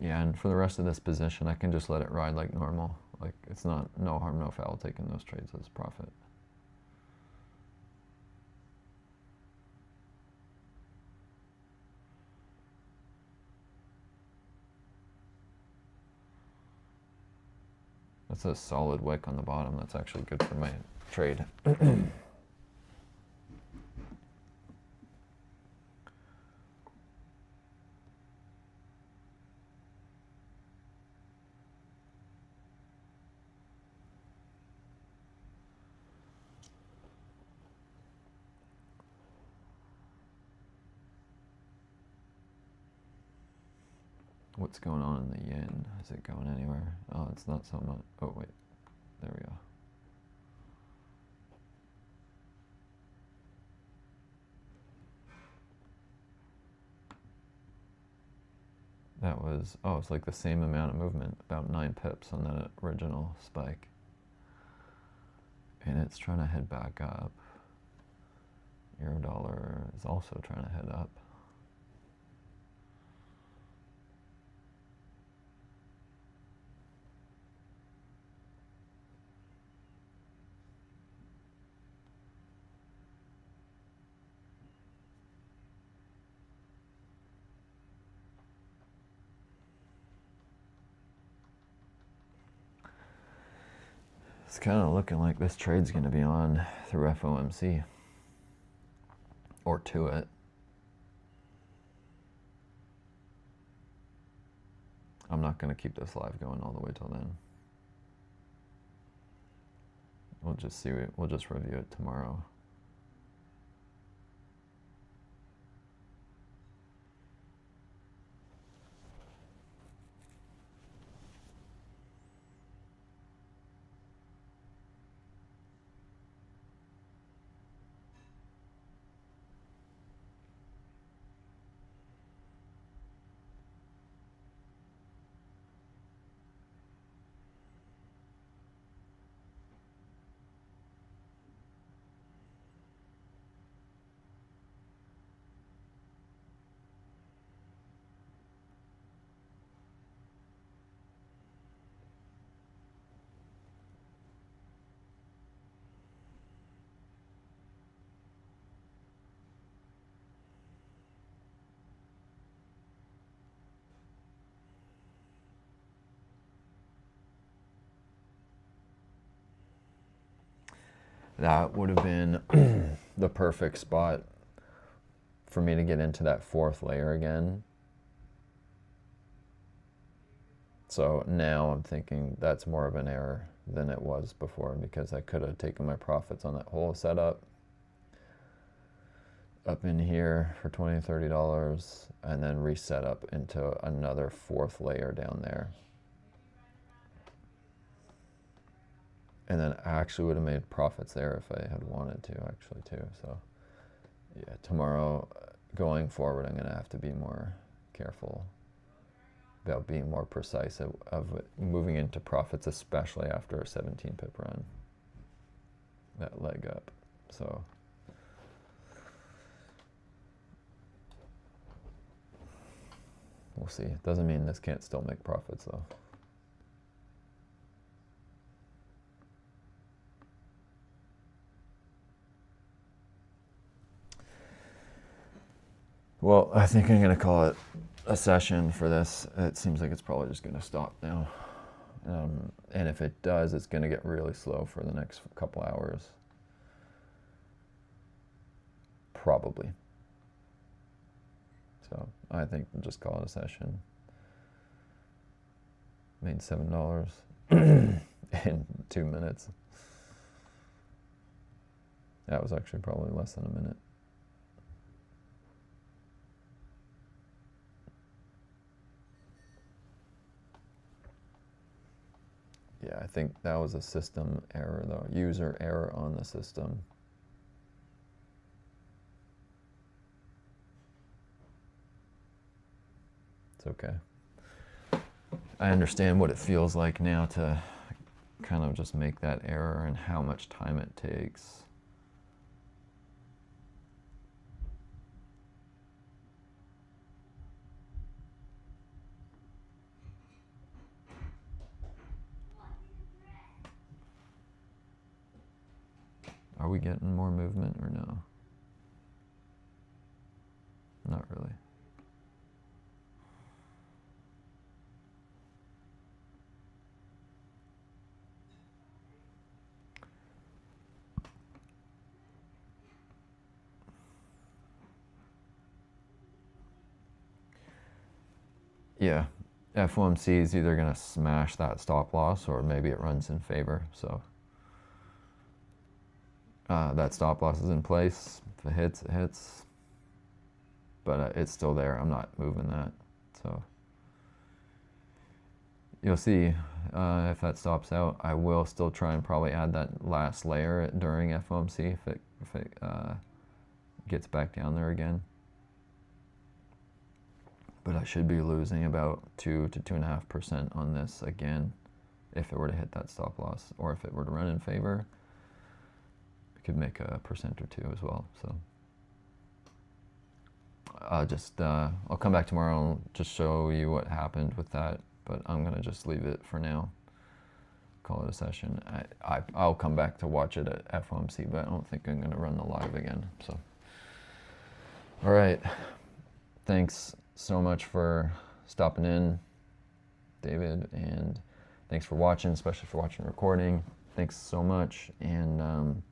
Yeah, and for the rest of this position, I can just let it ride like normal. Like, it's not, no harm, no foul taking those trades as profit. That's a solid wick on the bottom. That's actually good for my trade. What's going on in the yen? Is it going anywhere? Oh, it's not so much. Oh, wait. There we go. That was, oh, it's like the same amount of movement, about 9 pips on that original spike. And it's trying to head back up. Euro dollar is also trying to head up. It's kind of looking like this trade's going to be on through FOMC. Or to it. I'm not going to keep this live going all the way till then. We'll just see. We'll just review it tomorrow. That would have been the perfect spot for me to get into that fourth layer again. So now I'm thinking that's more of an error than it was before, because I could have taken my profits on that whole setup up in here for $20, $30 and then reset up into another fourth layer down there. And then I actually would have made profits there if I had wanted to, actually, too. So, yeah, tomorrow, going forward, I'm going to have to be more careful about being more precise of moving into profits, especially after a 17 pip run, that leg up. So, we'll see. It doesn't mean this can't still make profits, though. Well, I think I'm going to call it a session for this. It seems like it's probably just going to stop now. And if it does, it's going to get really slow for the next couple hours. Probably. So I think we'll just call it a session. Made $7 in 2 minutes. That was actually probably less than a minute. Yeah, I think that was a system error, though. User error on the system. It's okay. I understand what it feels like now to kind of just make that error and how much time it takes. Are we getting more movement or no? Not really. Yeah, FOMC is either going to smash that stop loss or maybe it runs in favor. So that stop loss is in place. If it hits, it hits. But it's still there. I'm not moving that. So you'll see if that stops out. I will still try and probably add that last layer during FOMC if it gets back down there again. But I should be losing about 2 to 2.5% on this again if it were to hit that stop loss, or if it were to run in favor, it could make a percent or two as well. So I'll come back tomorrow and just show you what happened with that, but I'm gonna just leave it for now. Call it a session. I'll come back to watch it at FOMC, but I don't think I'm gonna run the live again. So, all right, thanks so much for stopping in, David, and thanks for watching, especially for watching recording. Thanks so much, and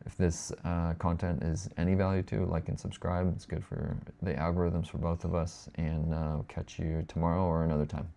if this content is any value to, like and subscribe. It's good for the algorithms for both of us, and catch you tomorrow or another time.